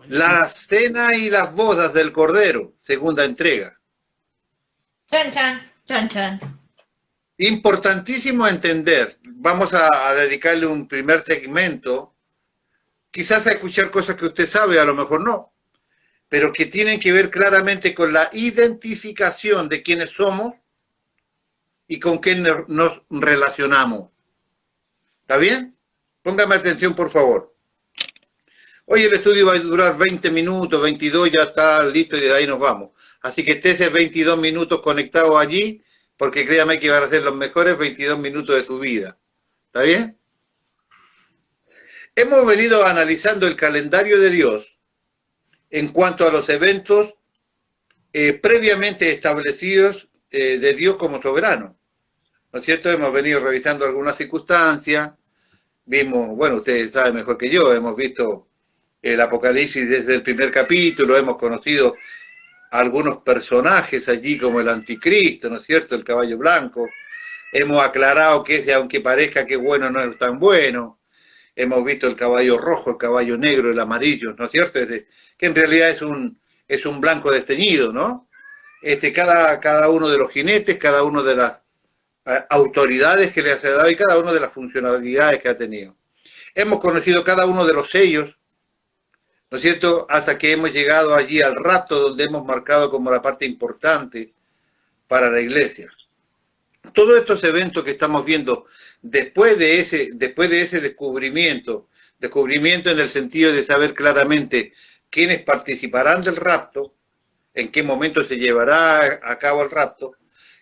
La cena y las bodas del Cordero, segunda entrega. Chan, chan, chan, chan. Importantísimo entender, vamos a dedicarle un primer segmento, quizás a escuchar cosas que usted sabe, a lo mejor no, pero que tienen que ver claramente con la identificación de quiénes somos y con quién nos relacionamos. ¿Está bien? Póngame atención, por favor. Hoy el estudio va a durar 20 minutos, 22, ya está listo y de ahí nos vamos. Así que esté ese 22 minutos conectado allí, porque créame que van a ser los mejores 22 minutos de su vida. ¿Está bien? Hemos venido analizando el calendario de Dios en cuanto a los eventos previamente establecidos de Dios como soberano. ¿No es cierto? Hemos venido revisando algunas circunstancias, vimos, bueno, ustedes saben mejor que yo, hemos visto el Apocalipsis desde el primer capítulo, hemos conocido algunos personajes allí como el Anticristo, ¿no es cierto?, el caballo blanco, hemos aclarado que ese, aunque parezca que bueno, no es tan bueno, hemos visto el caballo rojo, el caballo negro, el amarillo, ¿no es cierto?, que en realidad es un blanco desteñido, ¿no? Cada uno de los jinetes, cada uno de las autoridades que le ha dado y cada una de las funcionalidades que ha tenido. Hemos conocido cada uno de los sellos, ¿no es cierto?, hasta que hemos llegado allí al rapto, donde hemos marcado como la parte importante para la iglesia. Todos estos eventos que estamos viendo después de ese descubrimiento en el sentido de saber claramente quiénes participarán del rapto, en qué momento se llevará a cabo el rapto,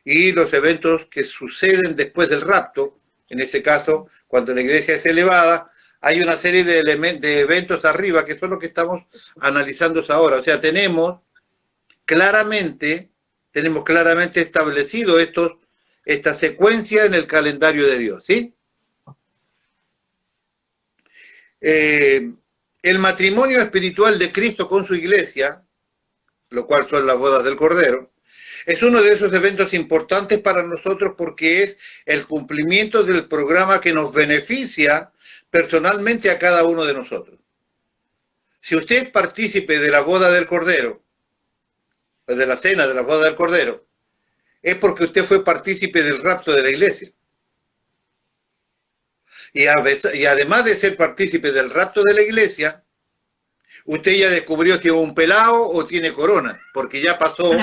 y los eventos que suceden después del rapto, en este caso, cuando la iglesia es elevada, hay una serie de eventos arriba que son los que estamos analizando ahora. O sea, tenemos claramente establecido esta secuencia en el calendario de Dios, ¿sí? El matrimonio espiritual de Cristo con su iglesia, lo cual son las bodas del Cordero, es uno de esos eventos importantes para nosotros porque es el cumplimiento del programa que nos beneficia personalmente a cada uno de nosotros. Si usted es partícipe de la boda del Cordero, o de la cena de la boda del Cordero, es porque usted fue partícipe del rapto de la iglesia. Y además de ser partícipe del rapto de la iglesia, usted ya descubrió si es un pelado o tiene corona, porque ya pasó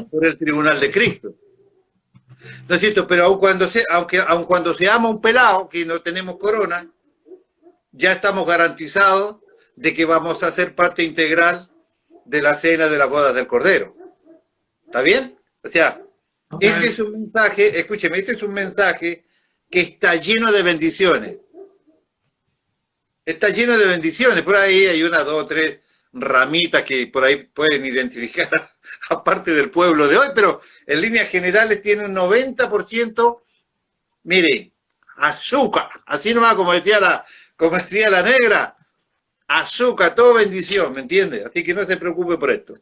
por el tribunal de Cristo. ¿No es cierto? Pero aun cuando seamos un pelado, que no tenemos corona, ya estamos garantizados de que vamos a ser parte integral de la cena de las bodas del Cordero. ¿Está bien? O sea, este es un mensaje, escúcheme, este es un mensaje que está lleno de bendiciones. Está lleno de bendiciones. Por ahí hay una, dos, tres ramitas que por ahí pueden identificar a parte del pueblo de hoy, pero en líneas generales tiene un 90%, mire, azúcar, así nomás como decía la negra, azúcar, todo bendición, ¿me entiende? Así que no se preocupe por esto.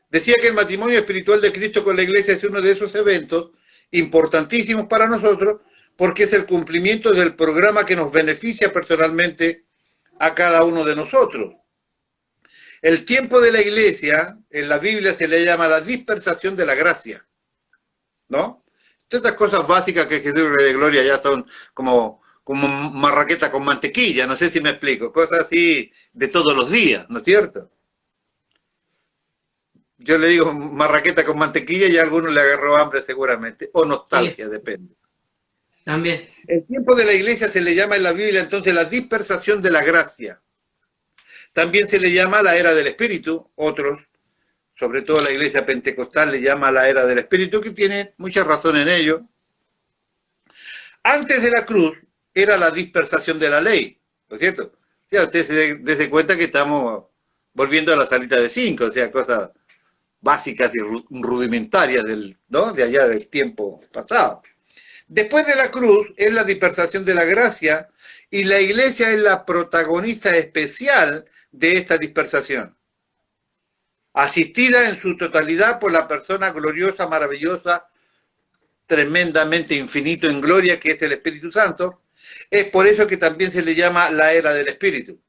Decía que el matrimonio espiritual de Cristo con la iglesia es uno de esos eventos importantísimos para nosotros porque es el cumplimiento del programa que nos beneficia personalmente a cada uno de nosotros. El tiempo de la iglesia, en la Biblia se le llama la dispersación de la gracia, ¿no? Todas estas cosas básicas que Jesús Rey de Gloria ya son como marraqueta con mantequilla, no sé si me explico, cosas así de todos los días, ¿no es cierto? Yo le digo marraqueta con mantequilla y a algunos le agarró hambre seguramente, o nostalgia, sí. Depende. También. El tiempo de la iglesia se le llama en la Biblia entonces la dispersación de la gracia. También se le llama la era del Espíritu, otros, sobre todo la iglesia pentecostal, le llama la era del Espíritu, que tiene mucha razón en ello. Antes de la cruz era la dispersación de la ley, ¿no es cierto? O sea, usted se dé cuenta que estamos volviendo a la salita de 5, o sea, cosas básicas y rudimentarias ¿no? De allá del tiempo pasado. Después de la cruz es la dispersación de la gracia y la iglesia es la protagonista especial de esta dispersación, asistida en su totalidad por la persona gloriosa, maravillosa, tremendamente infinito en gloria, que es el Espíritu Santo. Es por eso que también se le llama la era del Espíritu.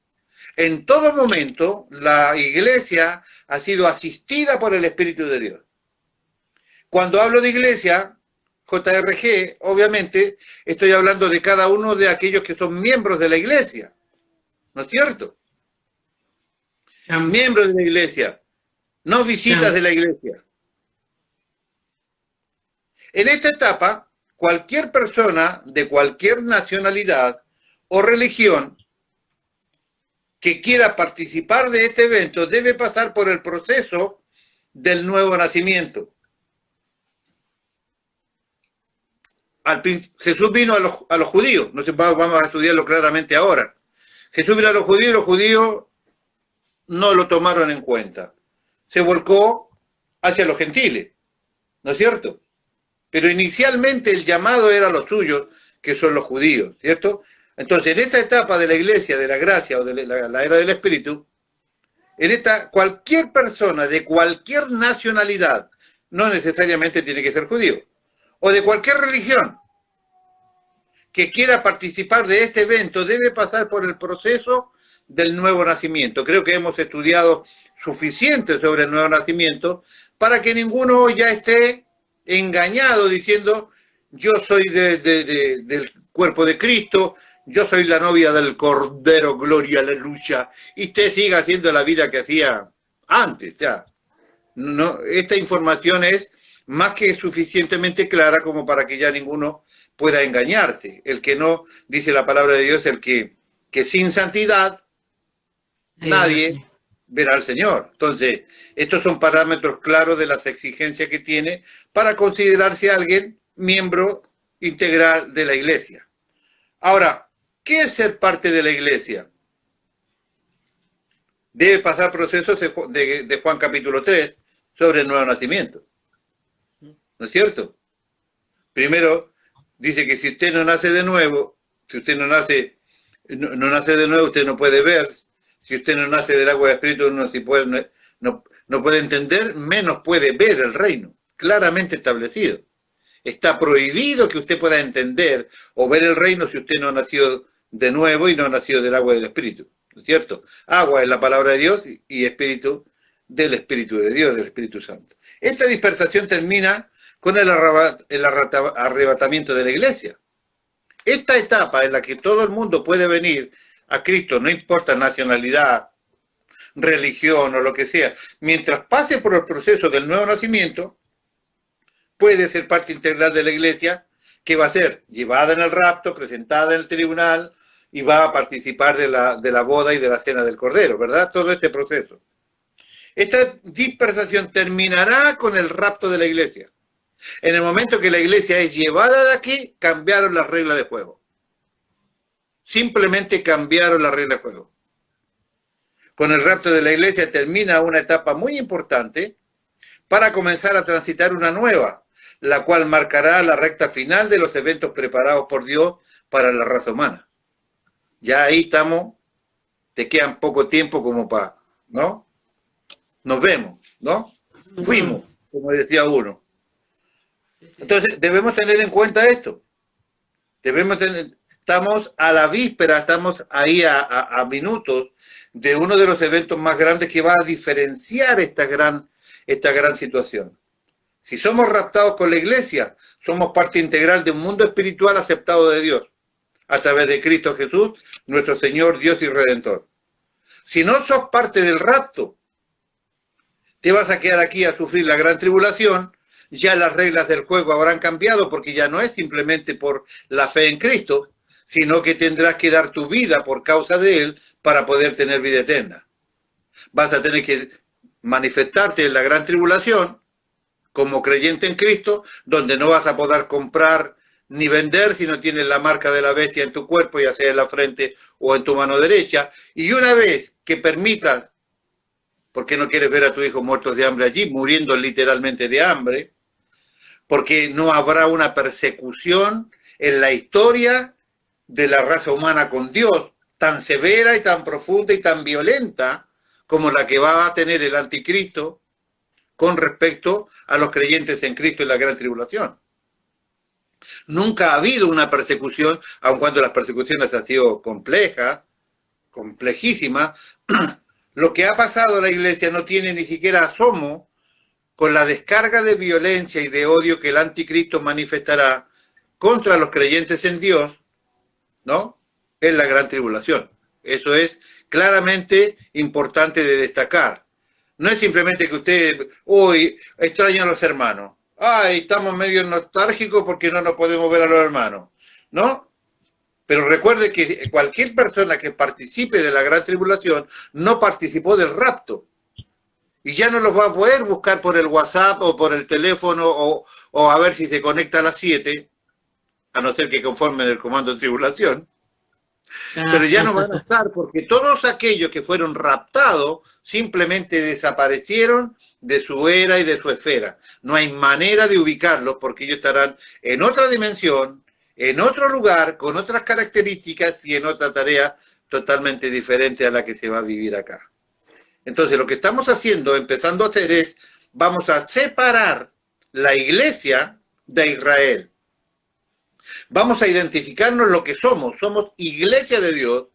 En todo momento, la iglesia ha sido asistida por el Espíritu de Dios. Cuando hablo de iglesia, JRG, obviamente, estoy hablando de cada uno de aquellos que son miembros de la iglesia. ¿No es cierto? Miembros de la iglesia, no visitas de la iglesia. En esta etapa, cualquier persona de cualquier nacionalidad o religión que quiera participar de este evento debe pasar por el proceso del nuevo nacimiento. Jesús vino a los judíos, no sé, vamos a estudiarlo claramente ahora. Jesús vino a los judíos no lo tomaron en cuenta. Se volcó hacia los gentiles, ¿no es cierto? Pero inicialmente el llamado era a los suyos, que son los judíos, ¿cierto? Entonces, en esta etapa de la iglesia, de la gracia o de la era del Espíritu, en esta, cualquier persona de cualquier nacionalidad, no necesariamente tiene que ser judío, o de cualquier religión, que quiera participar de este evento, debe pasar por el proceso del nuevo nacimiento. Creo que hemos estudiado suficiente sobre el nuevo nacimiento para que ninguno ya esté engañado diciendo yo soy del cuerpo de Cristo, yo soy la novia del Cordero, gloria, aleluya, y usted siga haciendo la vida que hacía antes. Ya. No, esta información es más que suficientemente clara como para que ya ninguno pueda engañarse. El que no, dice la palabra de Dios, el que sin santidad nadie verá al Señor. Entonces, estos son parámetros claros de las exigencias que tiene para considerarse alguien miembro integral de la iglesia. Ahora, ¿qué es ser parte de la iglesia? Debe pasar procesos de Juan capítulo 3 sobre el nuevo nacimiento. ¿No es cierto? Primero, dice que si usted no nace de nuevo, si usted no nace de nuevo, usted no puede ver. Si usted no nace del agua del Espíritu, no puede entender, menos puede ver el reino. Claramente establecido. Está prohibido que usted pueda entender o ver el reino si usted no ha nacido de nuevo y no ha nacido del agua del Espíritu. ¿No es cierto? Agua es la palabra de Dios y Espíritu del Espíritu de Dios, del Espíritu Santo. Esta dispersación termina con el arrebatamiento de la iglesia. Esta etapa en la que todo el mundo puede venir a Cristo, no importa nacionalidad, religión o lo que sea, mientras pase por el proceso del nuevo nacimiento, puede ser parte integral de la iglesia, que va a ser llevada en el rapto, presentada en el tribunal, y va a participar de la boda y de la cena del Cordero, ¿verdad? Todo este proceso. Esta dispersación terminará con el rapto de la iglesia. En el momento que la iglesia es llevada de aquí, cambiaron las reglas de juego. Simplemente cambiaron las reglas de juego. Con el rapto de la iglesia termina una etapa muy importante para comenzar a transitar una nueva, la cual marcará la recta final de los eventos preparados por Dios para la raza humana. Ya ahí estamos, te quedan poco tiempo como para, ¿no? Nos vemos, ¿no? Fuimos, como decía uno. Entonces, debemos tener en cuenta esto. Estamos a la víspera, estamos ahí a minutos de uno de los eventos más grandes que va a diferenciar esta gran situación. Si somos raptados con la iglesia, somos parte integral de un mundo espiritual aceptado de Dios, a través de Cristo Jesús, nuestro Señor, Dios y Redentor. Si no sos parte del rapto, te vas a quedar aquí a sufrir la gran tribulación. Ya las reglas del juego habrán cambiado, porque ya no es simplemente por la fe en Cristo, sino que tendrás que dar tu vida por causa de Él para poder tener vida eterna. Vas a tener que manifestarte en la gran tribulación como creyente en Cristo, donde no vas a poder comprar ni vender si no tienes la marca de la bestia en tu cuerpo, ya sea en la frente o en tu mano derecha. Y una vez que permitas, porque no quieres ver a tu hijo muertos de hambre allí, muriendo literalmente de hambre, porque no habrá una persecución en la historia de la raza humana con Dios tan severa y tan profunda y tan violenta como la que va a tener el anticristo con respecto a los creyentes en Cristo en la gran tribulación. Nunca ha habido una persecución, aun cuando las persecuciones han sido complejas, complejísima, lo que ha pasado a la iglesia no tiene ni siquiera asomo con la descarga de violencia y de odio que el anticristo manifestará contra los creyentes en Dios, ¿no? En la gran tribulación. Eso es claramente importante de destacar. No es simplemente que usted, hoy extraña a los hermanos. Ay, estamos medio nostálgicos porque no nos podemos ver a los hermanos, ¿no? Pero recuerde que cualquier persona que participe de la gran tribulación no participó del rapto. Y ya no los va a poder buscar por el WhatsApp o por el teléfono o a ver si se conecta a las 7, a no ser que conformen el comando de tribulación. Pero ya no van a estar porque todos aquellos que fueron raptados simplemente desaparecieron de su era y de su esfera. No hay manera de ubicarlos porque ellos estarán en otra dimensión, en otro lugar, con otras características y en otra tarea totalmente diferente a la que se va a vivir acá. Entonces lo que estamos haciendo, empezando a hacer es, vamos a separar la iglesia de Israel. Vamos a identificarnos lo que somos iglesia de Dios,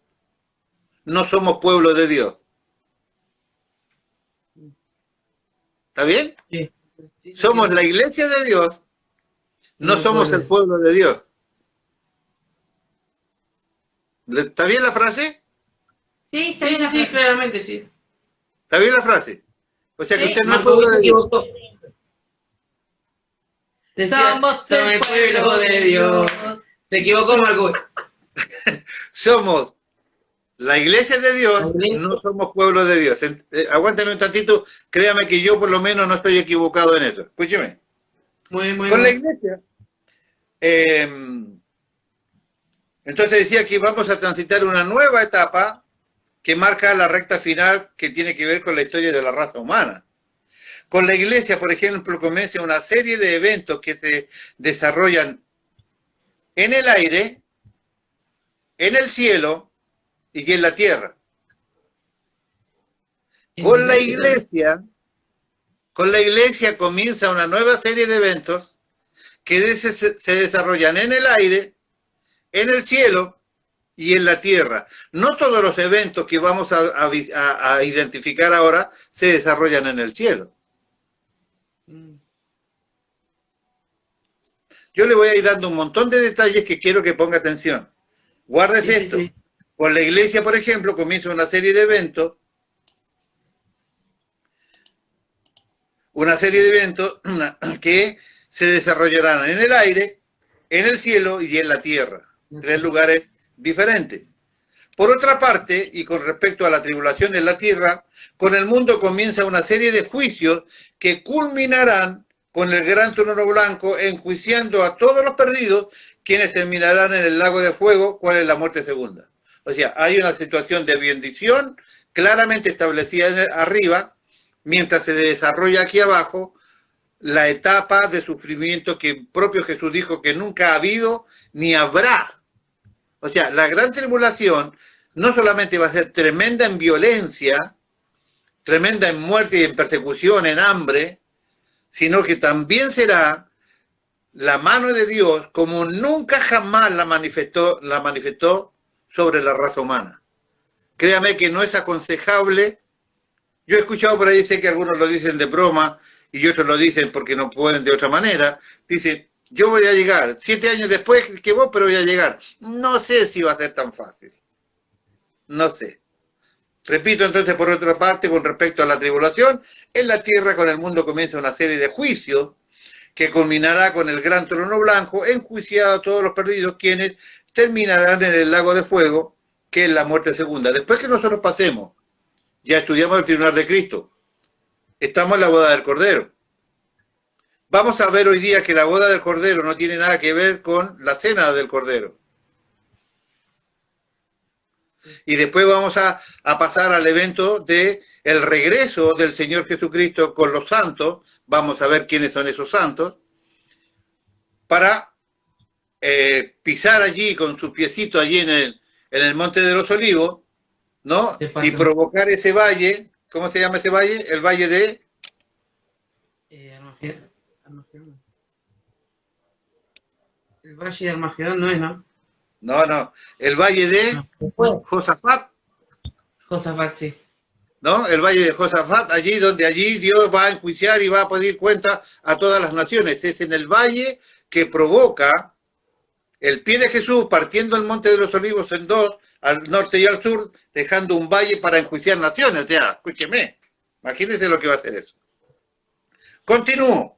no somos pueblo de Dios. ¿Está bien? Sí. Somos la iglesia de Dios, no somos el pueblo de Dios. ¿Está bien la frase? Sí, está bien la frase. Claramente sí. ¿Está bien la frase? O sea que Sí, usted no es pueblo de Dios. Somos el pueblo de Dios. Se equivocó Marco. Somos la iglesia de Dios, no somos pueblo de Dios. Aguántenme un tantito, créame que yo por lo menos no estoy equivocado en eso. Escúcheme. Muy Con la iglesia. Entonces decía que vamos a transitar una nueva etapa que marca la recta final que tiene que ver con la historia de la raza humana. Con la iglesia, por ejemplo, comienza una serie de eventos que se desarrollan en el aire, en el cielo y en la tierra. Con la iglesia comienza una nueva serie de eventos que se desarrollan en el aire, en el cielo y en la tierra. No todos los eventos que vamos a identificar ahora se desarrollan en el cielo. Yo le voy a ir dando un montón de detalles que quiero que ponga atención. Guárdese esto. Sí. Con la iglesia, por ejemplo, comienza una serie de eventos. Una serie de eventos que se desarrollarán en el aire, en el cielo y en la tierra. 3 lugares diferentes. Por otra parte, y con respecto a la tribulación en la tierra, con el mundo comienza una serie de juicios que culminarán con el gran trono blanco enjuiciando a todos los perdidos, quienes terminarán en el lago de fuego, cuál es la muerte segunda. O sea, hay una situación de bendición claramente establecida arriba, mientras se desarrolla aquí abajo la etapa de sufrimiento que el propio Jesús dijo que nunca ha habido ni habrá. O sea, la gran tribulación no solamente va a ser tremenda en violencia, tremenda en muerte y en persecución, en hambre, sino que también será la mano de Dios como nunca jamás la manifestó sobre la raza humana. Créame que no es aconsejable. Yo he escuchado por ahí, sé que algunos lo dicen de broma y otros lo dicen porque no pueden de otra manera. Dicen, yo voy a llegar 7 años después que vos, pero voy a llegar. No sé si va a ser tan fácil. No sé. Repito entonces por otra parte, con respecto a la tribulación, en la tierra con el mundo comienza una serie de juicios que culminará con el gran trono blanco, enjuiciado a todos los perdidos, quienes terminarán en el lago de fuego, que es la muerte segunda. Después que nosotros pasemos, ya estudiamos el tribunal de Cristo, estamos en la boda del Cordero. Vamos a ver hoy día que la boda del Cordero no tiene nada que ver con la cena del Cordero. Y después vamos a pasar al evento de el regreso del Señor Jesucristo con los santos. Vamos a ver quiénes son esos santos. Para pisar allí con sus piecitos allí en el Monte de los Olivos, ¿no? Y provocar ese valle. ¿Cómo se llama ese valle? El valle de... El valle de Armagedón no es, ¿no? No. El valle de Josafat. Josafat, sí. ¿No? El valle de Josafat, allí Dios va a enjuiciar y va a pedir cuenta a todas las naciones. Es en el valle que provoca el pie de Jesús partiendo el monte de los olivos en dos, al norte y al sur, dejando un valle para enjuiciar naciones. O sea, escúcheme, imagínense lo que va a hacer eso. Continúo.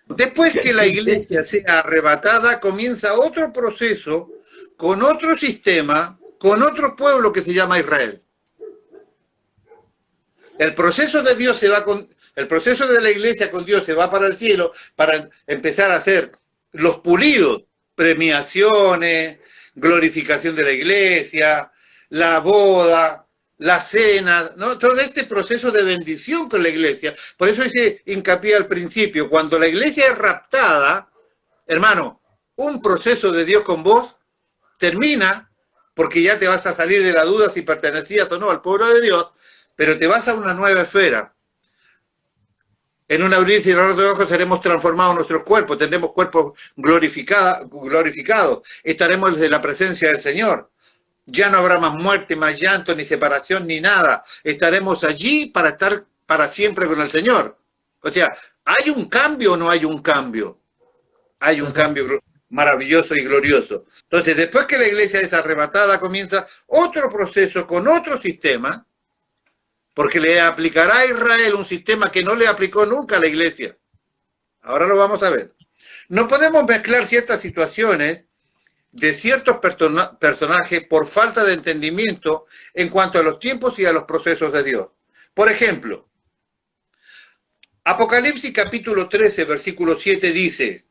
Después que la iglesia sea arrebatada, comienza otro proceso con otro sistema, con otro pueblo que se llama Israel. El proceso de Dios se va con, el proceso de la iglesia con Dios se va para el cielo para empezar a hacer los pulidos, premiaciones, glorificación de la iglesia, la boda, la cena, ¿no? Todo este proceso de bendición con la iglesia. Por eso hice hincapié al principio, cuando la iglesia es raptada, hermano, un proceso de Dios con vos termina, porque ya te vas a salir de la duda si pertenecías o no al pueblo de Dios, pero te vas a una nueva esfera. En un abrir y cerrar de ojos seremos transformados nuestros cuerpos, tendremos cuerpos glorificados, estaremos desde la presencia del Señor. Ya no habrá más muerte, más llanto, ni separación, ni nada. Estaremos allí para estar para siempre con el Señor. O sea, ¿hay un cambio o no hay un cambio? Hay un cambio maravilloso y glorioso. Entonces, después que la iglesia es arrebatada, comienza otro proceso con otro sistema, porque le aplicará a Israel un sistema que no le aplicó nunca a la iglesia. Ahora lo vamos a ver. No podemos mezclar ciertas situaciones de ciertos personajes por falta de entendimiento en cuanto a los tiempos y a los procesos de Dios. Por ejemplo, Apocalipsis capítulo 13, versículo 7 dice,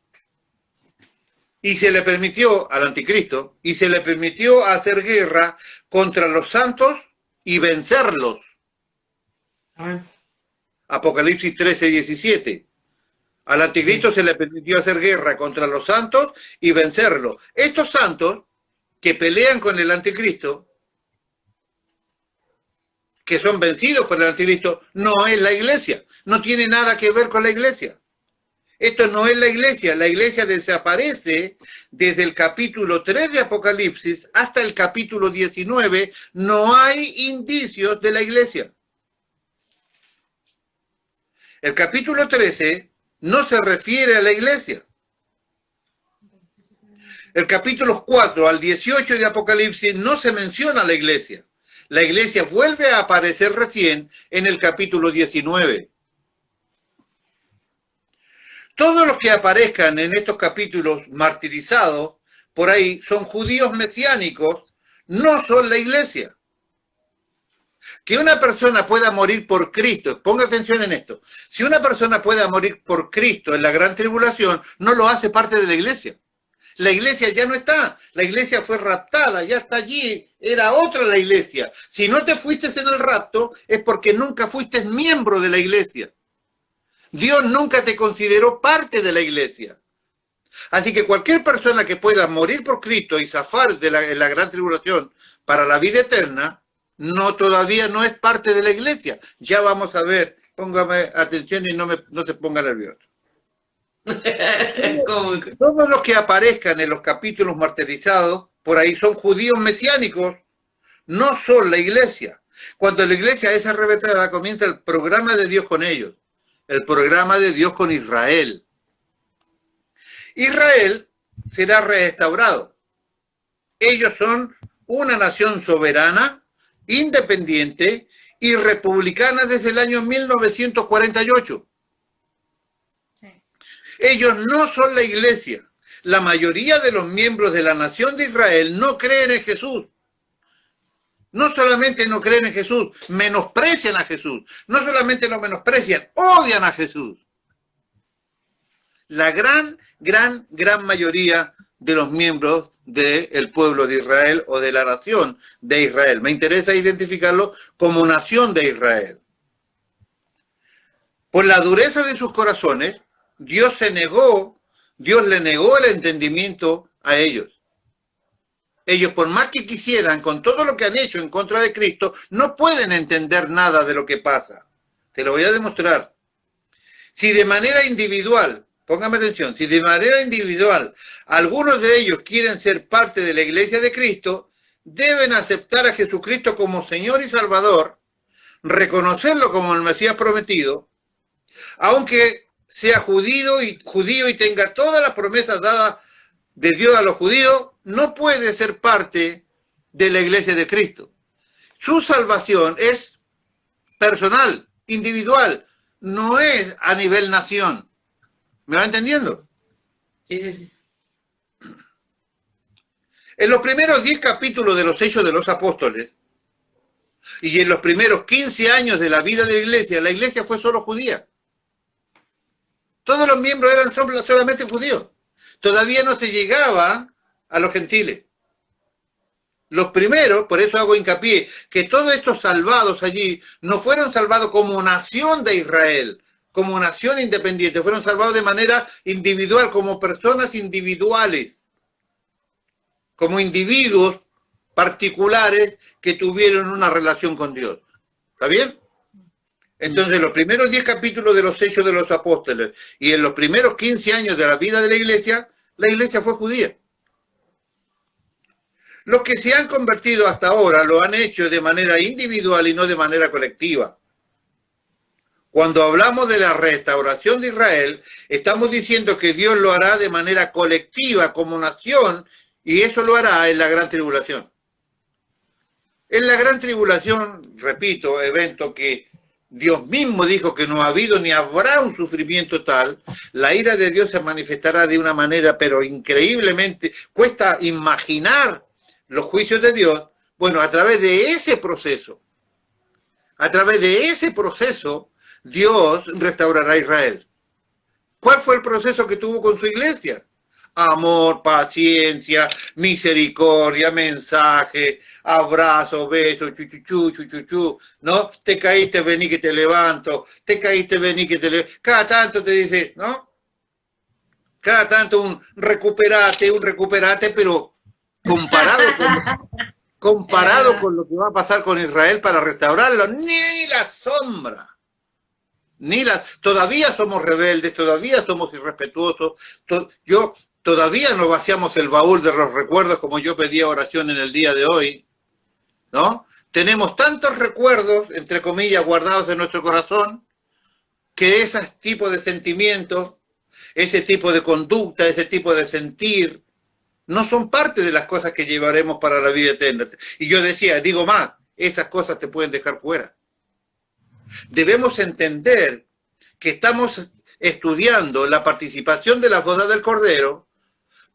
y se le permitió al anticristo, y se le permitió hacer guerra contra los santos y vencerlos. Apocalipsis 13, 17. Al anticristo se le permitió hacer guerra contra los santos y vencerlos. Estos santos que pelean con el anticristo, que son vencidos por el anticristo, no es la iglesia. No tiene nada que ver con la iglesia. Esto no es la iglesia. La iglesia desaparece desde el capítulo 3 de Apocalipsis hasta el capítulo 19. No hay indicios de la iglesia. El capítulo 13 no se refiere a la iglesia. El capítulo 4 al 18 de Apocalipsis no se menciona a la iglesia. La iglesia vuelve a aparecer recién en el capítulo 19. Todos los que aparezcan en estos capítulos martirizados, por ahí, son judíos mesiánicos, no son la iglesia. Que una persona pueda morir por Cristo, ponga atención en esto, si una persona pueda morir por Cristo en la gran tribulación, no lo hace parte de la iglesia. La iglesia ya no está, la iglesia fue raptada, ya está allí, era otra la iglesia. Si no te fuiste en el rapto, es porque nunca fuiste miembro de la iglesia. Dios nunca te consideró parte de la iglesia. Así que cualquier persona que pueda morir por Cristo y zafar de la gran tribulación para la vida eterna, todavía no es parte de la iglesia. Ya vamos a ver, póngame atención y no se ponga nervioso. Todos los que aparezcan en los capítulos martirizados, por ahí son judíos mesiánicos, no son la iglesia. Cuando la iglesia es arrebatada, comienza el programa de Dios con ellos, el programa de Dios con Israel. Israel será restaurado. Ellos son una nación soberana, independiente y republicana desde el año 1948. Sí. Ellos no son la iglesia. La mayoría de los miembros de la nación de Israel no creen en Jesús. No solamente no creen en Jesús, menosprecian a Jesús. No solamente lo menosprecian, odian a Jesús. La gran mayoría de los miembros del pueblo de Israel o de la nación de Israel. Me interesa identificarlo como nación de Israel. Por la dureza de sus corazones, Dios le negó el entendimiento a ellos. Ellos, por más que quisieran, con todo lo que han hecho en contra de Cristo, no pueden entender nada de lo que pasa. Te lo voy a demostrar. Si de manera individual, póngame atención, si de manera individual algunos de ellos quieren ser parte de la iglesia de Cristo, deben aceptar a Jesucristo como Señor y Salvador, reconocerlo como el Mesías prometido, aunque sea judío y tenga todas las promesas dadas de Dios a los judíos, no puede ser parte de la iglesia de Cristo. Su salvación es personal, individual, no es a nivel nación. ¿Me va entendiendo? Sí, sí, sí. En los primeros 10 capítulos de los Hechos de los Apóstoles y en los primeros 15 años de la vida de la iglesia fue solo judía. Todos los miembros eran solamente judíos. Todavía no se llegaba a los gentiles. Los primeros, por eso hago hincapié, que todos estos salvados allí no fueron salvados como nación de Israel, como nación independiente, fueron salvados de manera individual, como personas individuales, como individuos particulares que tuvieron una relación con Dios. ¿Está bien? Entonces, los primeros 10 capítulos de los Hechos de los Apóstoles y en los primeros 15 años de la vida de la iglesia fue judía. Los que se han convertido hasta ahora lo han hecho de manera individual y no de manera colectiva. Cuando hablamos de la restauración de Israel, estamos diciendo que Dios lo hará de manera colectiva como nación y eso lo hará en la gran tribulación. En la gran tribulación, repito, evento que Dios mismo dijo que no ha habido ni habrá un sufrimiento tal, la ira de Dios se manifestará de una manera, pero increíblemente, cuesta imaginar los juicios de Dios. Bueno, a través de ese proceso, Dios restaurará a Israel. ¿Cuál fue el proceso que tuvo con su iglesia? Amor, paciencia, misericordia, mensaje, abrazo, beso, chuchuchu, ¿no? Te caíste, vení que te levanto, te caíste, vení que te levanto. Cada tanto te dice, ¿no? Cada tanto un recuperate, pero comparado con lo que va a pasar con Israel para restaurarlo, ni la sombra. Todavía somos rebeldes, todavía somos irrespetuosos. Todavía no vaciamos el baúl de los recuerdos como yo pedía oración en el día de hoy, ¿no? Tenemos tantos recuerdos, entre comillas, guardados en nuestro corazón, que ese tipo de sentimientos, ese tipo de conducta, ese tipo de sentir, no son parte de las cosas que llevaremos para la vida eterna. Y yo digo más, esas cosas te pueden dejar fuera. Debemos entender que estamos estudiando la participación de la boda del Cordero,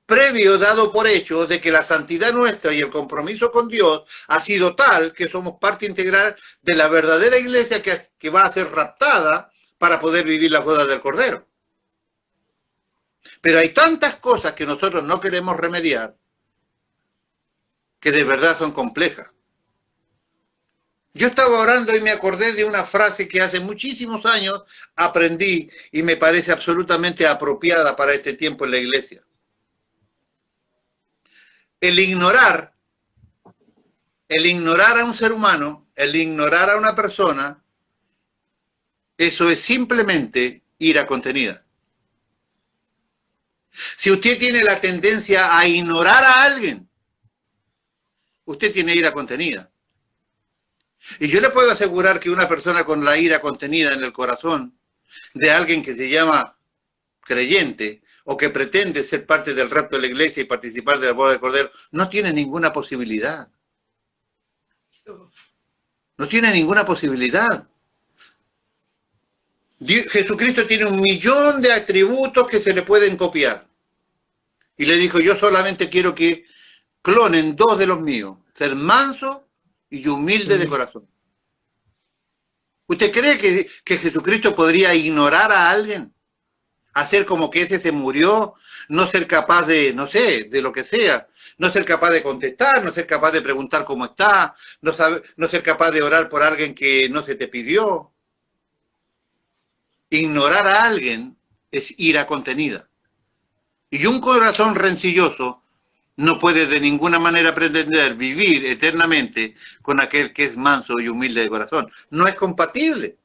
previo dado por hecho de que la santidad nuestra y el compromiso con Dios ha sido tal que somos parte integral de la verdadera iglesia que va a ser raptada para poder vivir la boda del Cordero. Pero hay tantas cosas que nosotros no queremos remediar que de verdad son complejas. Yo estaba orando y me acordé de una frase que hace muchísimos años aprendí y me parece absolutamente apropiada para este tiempo en la iglesia. El ignorar a un ser humano, el ignorar a una persona, eso es simplemente ira contenida. Si usted tiene la tendencia a ignorar a alguien, usted tiene ira contenida. Y yo le puedo asegurar que una persona con la ira contenida en el corazón de alguien que se llama creyente o que pretende ser parte del rapto de la iglesia y participar de la boda del Cordero, no tiene ninguna posibilidad. No tiene ninguna posibilidad. Jesucristo tiene 1.000.000 de atributos que se le pueden copiar. Y le dijo, yo solamente quiero que clonen 2 de los míos, ser manso y humilde de corazón. ¿Usted cree que Jesucristo podría ignorar a alguien? Hacer como que ese se murió, no ser capaz de, no sé, de lo que sea, no ser capaz de contestar, no ser capaz de preguntar cómo está, no ser capaz de orar por alguien que no se te pidió. Ignorar a alguien es ira contenida. Y un corazón rencilloso no puede de ninguna manera pretender vivir eternamente con aquel que es manso y humilde de corazón. No es compatible.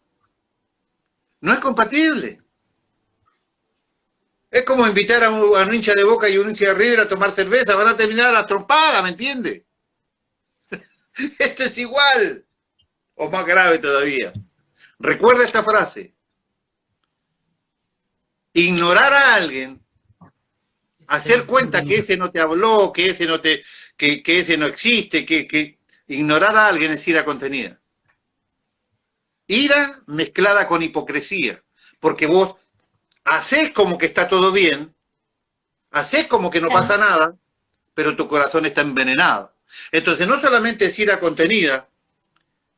No es compatible. Es como invitar a un hincha de Boca y un hincha de River a tomar cerveza. Van a terminar a la trompada, ¿me entiende? Esto es igual, o más grave todavía. Recuerda esta frase. Ignorar a alguien, hacer cuenta que ese no te habló, que ese no te, que ese no existe, que ignorar a alguien es ira contenida. Ira mezclada con hipocresía, porque vos hacés como que está todo bien, hacés como que no pasa nada, pero tu corazón está envenenado. Entonces no solamente es ira contenida,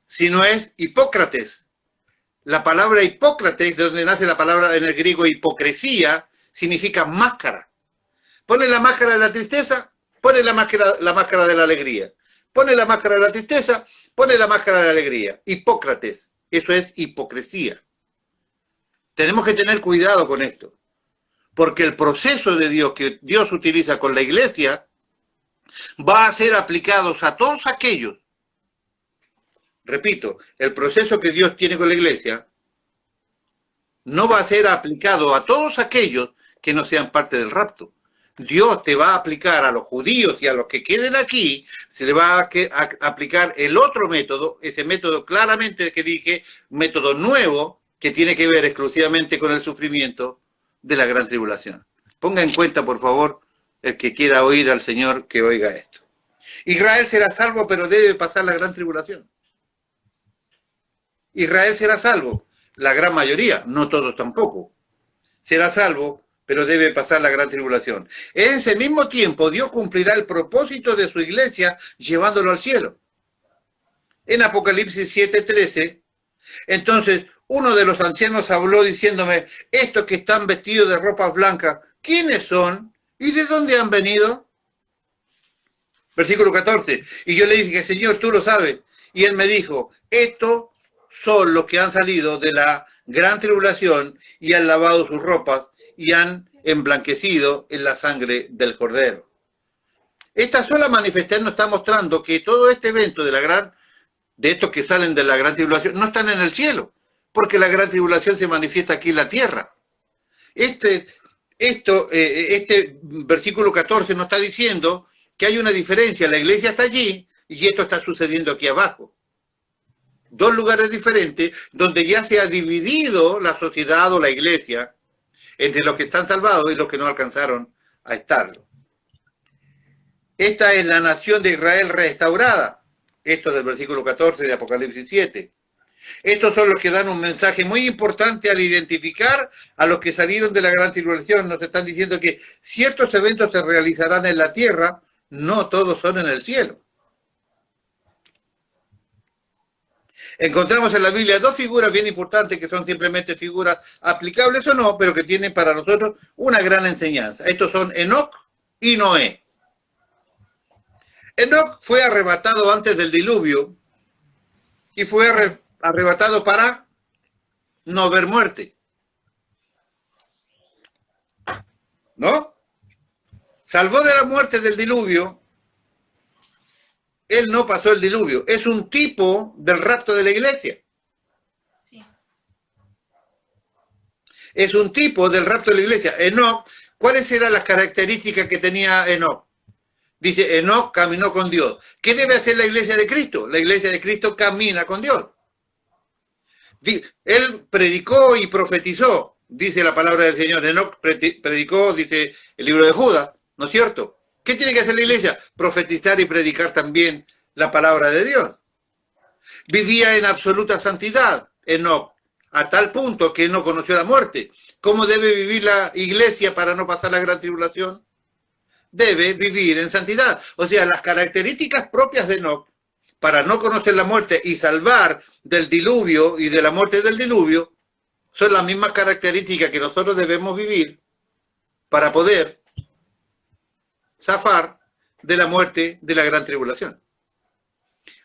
sino es Hipócrates. La palabra Hipócrates, de donde nace la palabra en el griego hipocresía, significa máscara. Pone la máscara de la tristeza, pone la máscara de la alegría. Pone la máscara de la tristeza, pone la máscara de la alegría. Hipócrates, eso es hipocresía. Tenemos que tener cuidado con esto, porque el proceso de Dios que Dios utiliza con la iglesia va a ser aplicado a todos aquellos. Repito, el proceso que Dios tiene con la iglesia no va a ser aplicado a todos aquellos que no sean parte del rapto. Dios te va a aplicar a los judíos y a los que queden aquí, se le va a aplicar el otro método, ese método claramente que dije, método nuevo, que tiene que ver exclusivamente con el sufrimiento de la gran tribulación. Ponga en cuenta, por favor, el que quiera oír al Señor, que oiga esto. Israel será salvo, pero debe pasar la gran tribulación. Israel será salvo, la gran mayoría, no todos tampoco. Será salvo, pero debe pasar la gran tribulación. En ese mismo tiempo, Dios cumplirá el propósito de su iglesia llevándolo al cielo. En Apocalipsis 7:13, entonces uno de los ancianos habló diciéndome, estos que están vestidos de ropas blancas, ¿quiénes son? ¿Y de dónde han venido? Versículo 14. Y yo le dije, Señor, tú lo sabes. Y él me dijo, estos son los que han salido de la gran tribulación y han lavado sus ropas y han emblanquecido en la sangre del Cordero. Esta sola manifestación nos está mostrando que todo este evento de estos que salen de la gran tribulación no están en el cielo, porque la gran tribulación se manifiesta aquí en la tierra. Este versículo 14 nos está diciendo que hay una diferencia, la iglesia está allí y esto está sucediendo aquí abajo. Dos lugares diferentes donde ya se ha dividido la sociedad o la iglesia entre los que están salvados y los que no alcanzaron a estarlo. Esta es la nación de Israel restaurada. Esto del versículo 14 de Apocalipsis 7. Estos son los que dan un mensaje muy importante al identificar a los que salieron de la gran tribulación. Nos están diciendo que ciertos eventos se realizarán en la tierra, no todos son en el cielo. Encontramos en la Biblia dos figuras bien importantes que son simplemente figuras aplicables o no, pero que tienen para nosotros una gran enseñanza. Estos son Enoc y Noé. Enoc fue arrebatado antes del diluvio y fue arrebatado para no ver muerte. ¿No? Salvó de la muerte del diluvio. Él no pasó el diluvio. Es un tipo del rapto de la iglesia. Sí. Es un tipo del rapto de la iglesia. Enoc, ¿cuáles eran las características que tenía Enoc? Dice, Enoc caminó con Dios. ¿Qué debe hacer la iglesia de Cristo? La iglesia de Cristo camina con Dios. Él predicó y profetizó, dice la palabra del Señor. Enoc predicó, dice el libro de Judas, ¿no es cierto? ¿Qué tiene que hacer la iglesia? Profetizar y predicar también la palabra de Dios. Vivía en absoluta santidad, Enoc, a tal punto que no conoció la muerte. ¿Cómo debe vivir la iglesia para no pasar la gran tribulación? Debe vivir en santidad. O sea, las características propias de Enoc para no conocer la muerte y salvar del diluvio y de la muerte del diluvio son las mismas características que nosotros debemos vivir para poder zafar de la muerte de la gran tribulación.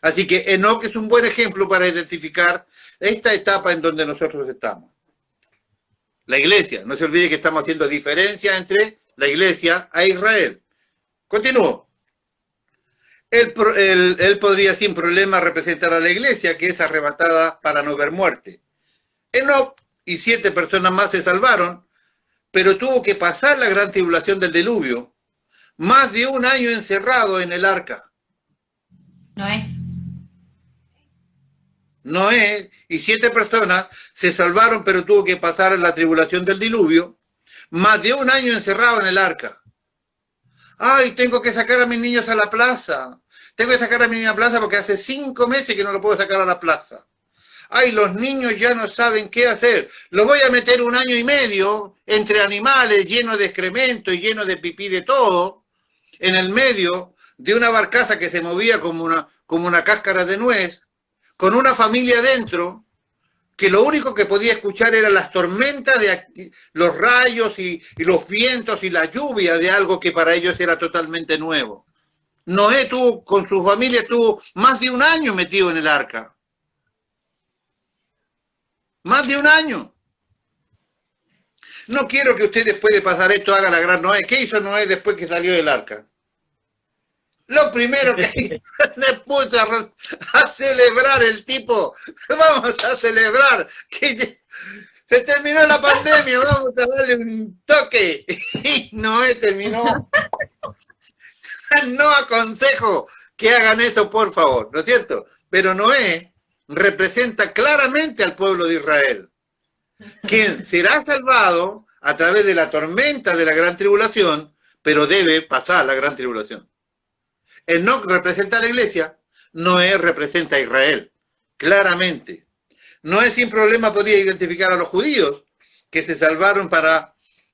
Así que Enoc es un buen ejemplo para identificar esta etapa en donde nosotros estamos. La iglesia, no se olvide que estamos haciendo diferencia entre la iglesia a Israel. Continúo. Él podría sin problema representar a la iglesia que es arrebatada para no ver muerte. Enoc y 7 personas más se salvaron, pero tuvo que pasar la gran tribulación del diluvio. Más de un año encerrado en el arca. Noé. Noé y 7 personas se salvaron, pero tuvo que pasar la tribulación del diluvio, más de 1 año encerrado en el arca. Ay, tengo que sacar a mis niños a la plaza. Tengo que sacar a mi niño a la plaza porque hace 5 meses que no lo puedo sacar a la plaza. Ay, los niños ya no saben qué hacer. Los voy a meter 1 año y medio entre animales llenos de excremento y llenos de pipí de todo, en el medio de una barcaza que se movía como una cáscara de nuez, con una familia dentro, que lo único que podía escuchar eran las tormentas, los rayos y los vientos y la lluvia de algo que para ellos era totalmente nuevo. Noé con su familia estuvo más de 1 año metido en el arca. Más de 1 año. No quiero que usted después de pasar esto haga la gran Noé. ¿Qué hizo Noé después que salió del arca? Lo primero que le puso a celebrar el tipo. Vamos a celebrar que se terminó la pandemia, vamos a darle un toque. Y Noé terminó. No aconsejo que hagan eso, por favor, ¿no es cierto? Pero Noé representa claramente al pueblo de Israel, quien será salvado a través de la tormenta de la gran tribulación, pero debe pasar la gran tribulación. Enoc representa a la iglesia, Noé representa a Israel, claramente. Noé sin problema podía identificar a los judíos que se salvaron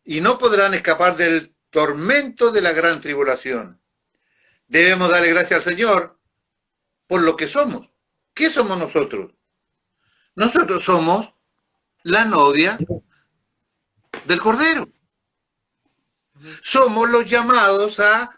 y no podrán escapar del tormento de la gran tribulación. Debemos darle gracias al Señor por lo que somos. ¿Qué somos nosotros? Nosotros somos la novia del Cordero. Somos los llamados a,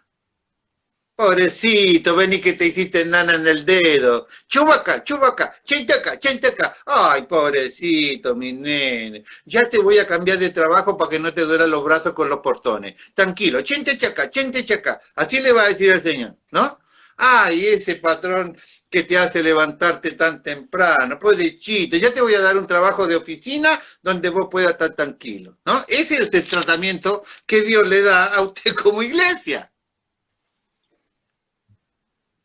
pobrecito, vení que te hiciste nana en el dedo. Chubaca, chubaca, chenteca, chenteca. Ay, pobrecito, mi nene. Ya te voy a cambiar de trabajo para que no te duelan los brazos con los portones. Tranquilo, chentechaca, chentechaca. Así le va a decir el Señor, ¿no? Ay, ese patrón que te hace levantarte tan temprano, pues de chito, ya te voy a dar un trabajo de oficina donde vos puedas estar tranquilo, ¿no? Ese es el tratamiento que Dios le da a usted como iglesia.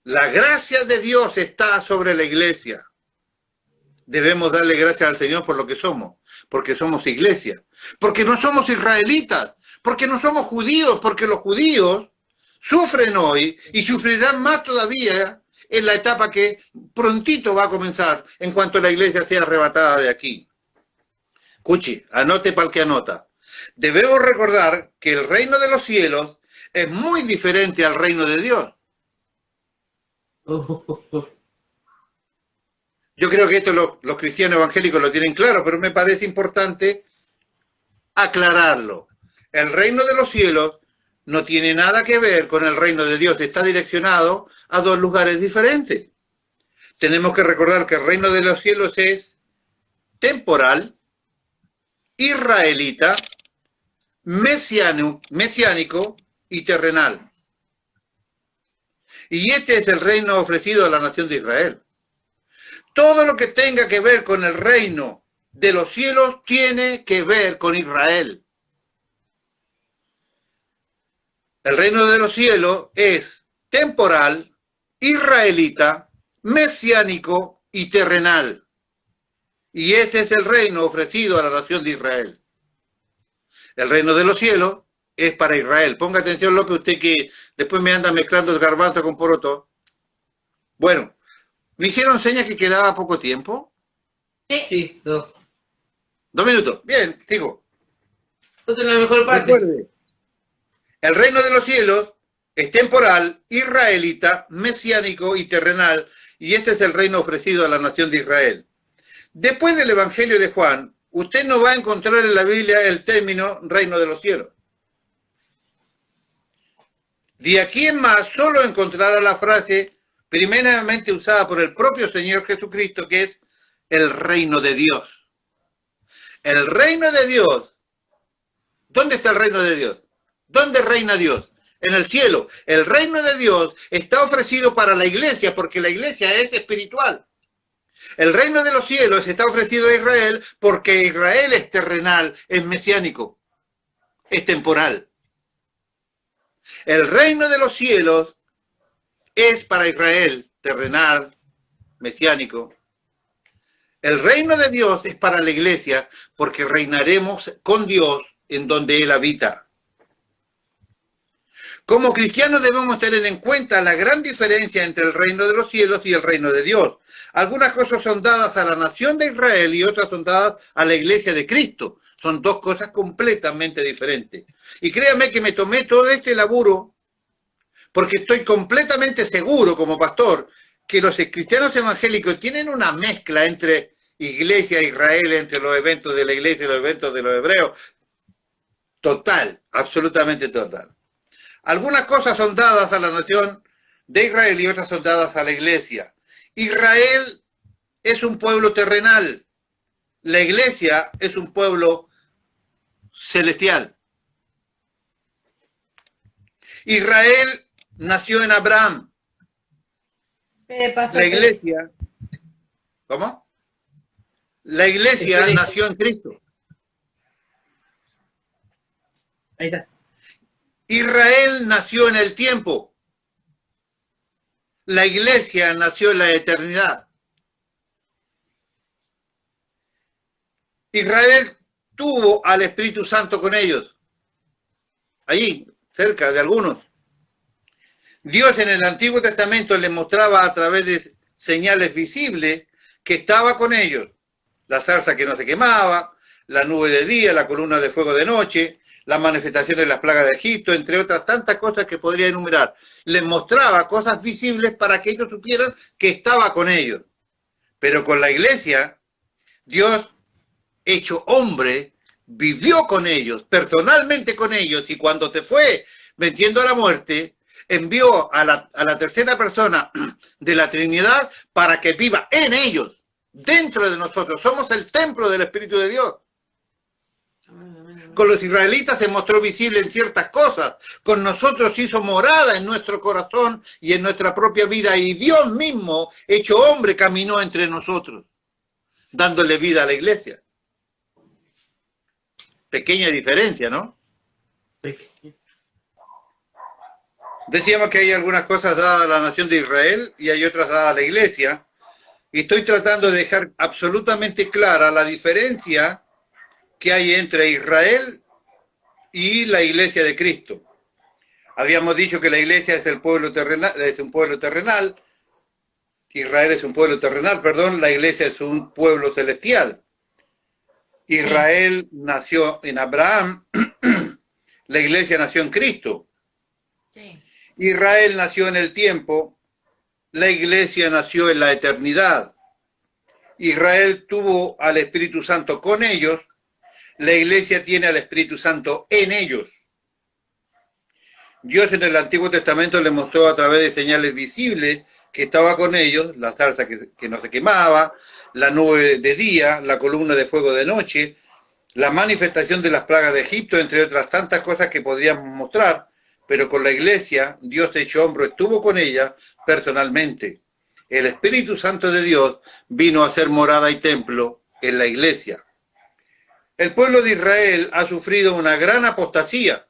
La gracia de Dios está sobre la iglesia. Debemos darle gracias al Señor por lo que somos, porque somos iglesia, porque no somos israelitas, porque no somos judíos, porque los judíos sufren hoy y sufrirán más todavía en la etapa que prontito va a comenzar en cuanto la iglesia sea arrebatada de aquí. Escuche, anote para el que anota. Debemos recordar que el reino de los cielos es muy diferente al reino de Dios. Yo creo que esto los cristianos evangélicos lo tienen claro, pero me parece importante aclararlo. El reino de los cielos no tiene nada que ver con el reino de Dios, está direccionado a 2 lugares diferentes. Tenemos que recordar que el reino de los cielos es temporal, israelita, mesiánico y terrenal. Y este es el reino ofrecido a la nación de Israel. Todo lo que tenga que ver con el reino de los cielos tiene que ver con Israel. El reino de los cielos es temporal, israelita, mesiánico y terrenal. Y este es el reino ofrecido a la nación de Israel. El reino de los cielos es para Israel. Ponga atención, López, usted que después me anda mezclando el garbanzo con poroto. Bueno, ¿me hicieron señas que quedaba poco tiempo? Sí, 2. 2 minutos. Bien, sigo. Esta es la mejor parte. Recuerde, el reino de los cielos es temporal, israelita, mesiánico y terrenal, y este es el reino ofrecido a la nación de Israel. Después del Evangelio de Juan, usted no va a encontrar en la Biblia el término reino de los cielos. De aquí en más, solo encontrará la frase primeramente usada por el propio Señor Jesucristo, que es el reino de Dios. El reino de Dios. ¿Dónde está el reino de Dios? ¿Dónde reina Dios? En el cielo. El reino de Dios está ofrecido para la iglesia, porque la iglesia es espiritual. El reino de los cielos está ofrecido a Israel porque Israel es terrenal, es mesiánico, es temporal. El reino de los cielos es para Israel, terrenal, mesiánico. El reino de Dios es para la iglesia porque reinaremos con Dios en donde Él habita. Como cristianos debemos tener en cuenta la gran diferencia entre el reino de los cielos y el reino de Dios. Algunas cosas son dadas a la nación de Israel y otras son dadas a la iglesia de Cristo. Son dos cosas completamente diferentes. Y créanme que me tomé todo este laburo porque estoy completamente seguro como pastor que los cristianos evangélicos tienen una mezcla entre iglesia e Israel, entre los eventos de la iglesia y los eventos de los hebreos. Total, absolutamente total. Algunas cosas son dadas a la nación de Israel y otras son dadas a la iglesia. Israel es un pueblo terrenal. La iglesia es un pueblo celestial. Israel nació en Abraham. La iglesia, ¿cómo? La iglesia nació en Cristo. Ahí está. Israel nació en el tiempo. La iglesia nació en la eternidad. Israel tuvo al Espíritu Santo con ellos. Allí, cerca de algunos. Dios en el Antiguo Testamento les mostraba a través de señales visibles que estaba con ellos. La zarza que no se quemaba, la nube de día, la columna de fuego de noche, la manifestación de las plagas de Egipto, entre otras tantas cosas que podría enumerar. Les mostraba cosas visibles para que ellos supieran que estaba con ellos. Pero con la iglesia, Dios, hecho hombre, vivió con ellos, personalmente con ellos, y cuando se fue venciendo a la muerte, envió a la tercera persona de la Trinidad para que viva en ellos, dentro de nosotros. Somos el templo del Espíritu de Dios. Con los israelitas se mostró visible en ciertas cosas. Con nosotros hizo morada en nuestro corazón y en nuestra propia vida. Y Dios mismo, hecho hombre, caminó entre nosotros, dándole vida a la iglesia. Pequeña diferencia, ¿no? Decíamos que hay algunas cosas dadas a la nación de Israel y hay otras dadas a la iglesia. Y estoy tratando de dejar absolutamente clara la diferencia que hay entre Israel y la iglesia de Cristo. Habíamos dicho que la iglesia es el pueblo terrenal, es un pueblo terrenal. Israel es un pueblo terrenal, perdón, la iglesia es un pueblo celestial. Israel nació en Abraham, la iglesia nació en Cristo. Sí. Israel nació en el tiempo, la iglesia nació en la eternidad. Israel tuvo al Espíritu Santo con ellos, la iglesia tiene al Espíritu Santo en ellos. Dios en el Antiguo Testamento le mostró a través de señales visibles que estaba con ellos, la zarza que no se quemaba, la nube de día, la columna de fuego de noche, la manifestación de las plagas de Egipto, entre otras tantas cosas que podríamos mostrar, pero con la iglesia, Dios hecho hombre estuvo con ella personalmente. El Espíritu Santo de Dios vino a ser morada y templo en la iglesia. El pueblo de Israel ha sufrido una gran apostasía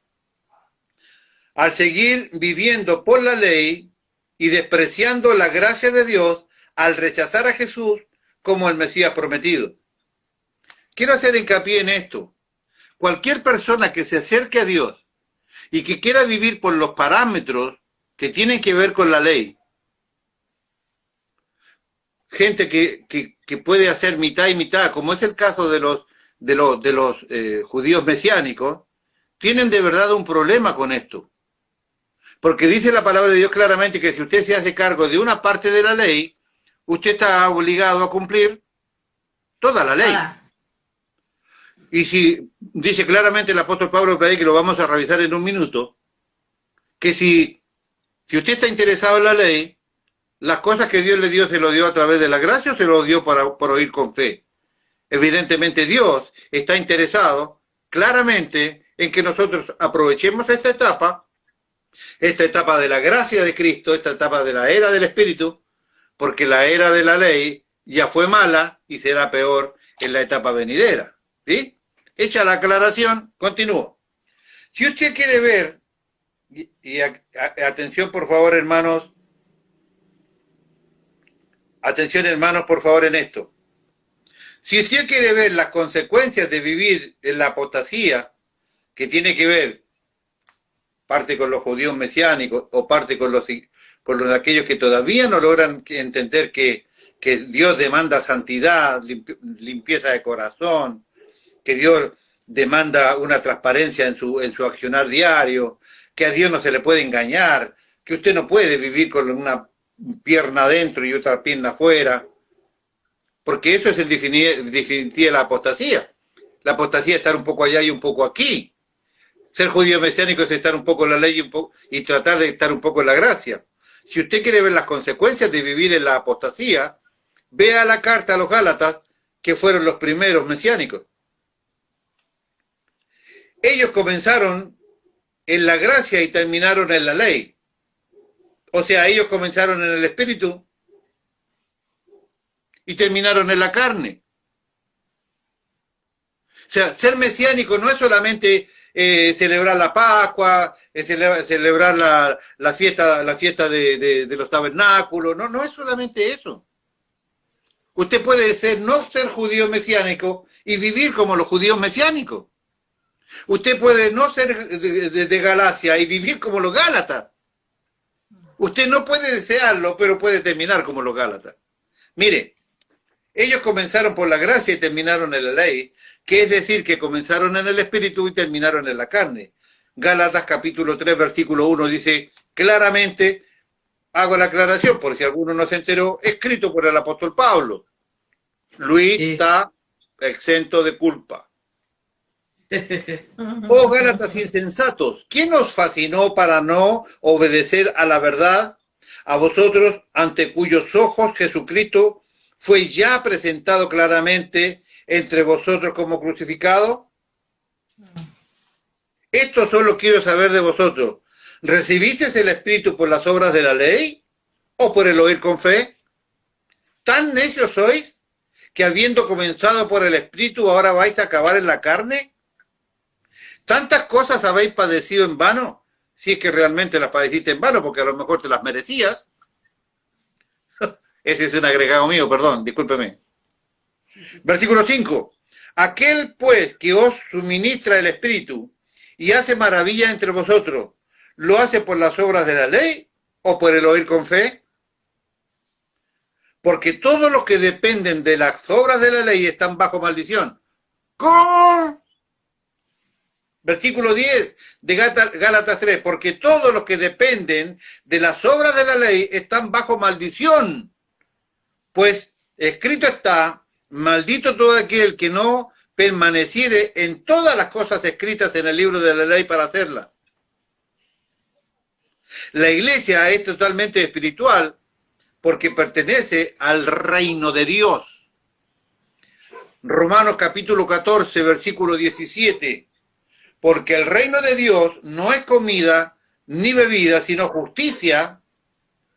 al seguir viviendo por la ley y despreciando la gracia de Dios al rechazar a Jesús como el Mesías prometido. Quiero hacer hincapié en esto. Cualquier persona que se acerque a Dios y que quiera vivir por los parámetros que tienen que ver con la ley, gente que puede hacer mitad y mitad, como es el caso de los judíos mesiánicos, tienen de verdad un problema con esto. Porque dice la palabra de Dios claramente que si usted se hace cargo de una parte de la ley, usted está obligado a cumplir toda la ley. Y si dice claramente el apóstol Pablo, que lo vamos a revisar en un minuto, que si usted está interesado en la ley, las cosas que Dios le dio, se lo dio a través de la gracia o se lo dio por oír con fe. Evidentemente Dios está interesado claramente en que nosotros aprovechemos esta etapa de la gracia de Cristo, esta etapa de la era del Espíritu, porque la era de la ley ya fue mala y será peor en la etapa venidera. ¿Sí? Hecha la aclaración, continúo. Si usted quiere ver, y atención por favor hermanos, atención hermanos por favor en esto. Si usted quiere ver las consecuencias de vivir en la apostasía, que tiene que ver parte con los judíos mesiánicos o parte con los de aquellos que todavía no logran entender que Dios demanda santidad, limpieza de corazón, que Dios demanda una transparencia en su accionar diario, que a Dios no se le puede engañar, que usted no puede vivir con una pierna adentro y otra pierna afuera, porque eso es el definitiva de la apostasía. La apostasía es estar un poco allá y un poco aquí. Ser judío mesiánico es estar un poco en la ley y tratar de estar un poco en la gracia. Si usted quiere ver las consecuencias de vivir en la apostasía, vea la carta a los Gálatas, que fueron los primeros mesiánicos. Ellos comenzaron en la gracia y terminaron en la ley. O sea, ellos comenzaron en el espíritu y terminaron en la carne. O sea, ser mesiánico no es solamente celebrar la Pascua, celebrar la fiesta de los tabernáculos, no es solamente eso. Usted puede no ser judío mesiánico y vivir como los judíos mesiánicos. Usted puede no ser de Galacia y vivir como los Gálatas. Usted no puede desearlo, pero puede terminar como los Gálatas. Mire, ellos comenzaron por la gracia y terminaron en la ley, que es decir, que comenzaron en el espíritu y terminaron en la carne. Gálatas capítulo 3, versículo 1 dice claramente, hago la aclaración, por si alguno no se enteró, escrito por el apóstol Pablo. Luis está exento de culpa. Oh Gálatas insensatos, ¿quién os fascinó para no obedecer a la verdad? A vosotros, ante cuyos ojos Jesucristo fue ya presentado claramente entre vosotros como crucificado. Esto solo quiero saber de vosotros. ¿Recibisteis el Espíritu por las obras de la ley o por el oír con fe? ¿Tan necios sois que habiendo comenzado por el Espíritu ahora vais a acabar en la carne? ¿Tantas cosas habéis padecido en vano? Si es que realmente las padeciste en vano, porque a lo mejor te las merecías. Ese es un agregado mío, perdón, discúlpeme. Versículo 5. Aquel pues que os suministra el Espíritu y hace maravilla entre vosotros, ¿lo hace por las obras de la ley o por el oír con fe? Porque todos los que dependen de las obras de la ley están bajo maldición. ¿Cómo? Versículo 10 de Gálatas 3. Porque todos los que dependen de las obras de la ley están bajo maldición. Pues escrito está, maldito todo aquel que no permaneciere en todas las cosas escritas en el libro de la ley para hacerlas. La iglesia es totalmente espiritual porque pertenece al reino de Dios. Romanos capítulo 14, versículo 17. Porque el reino de Dios no es comida ni bebida, sino justicia,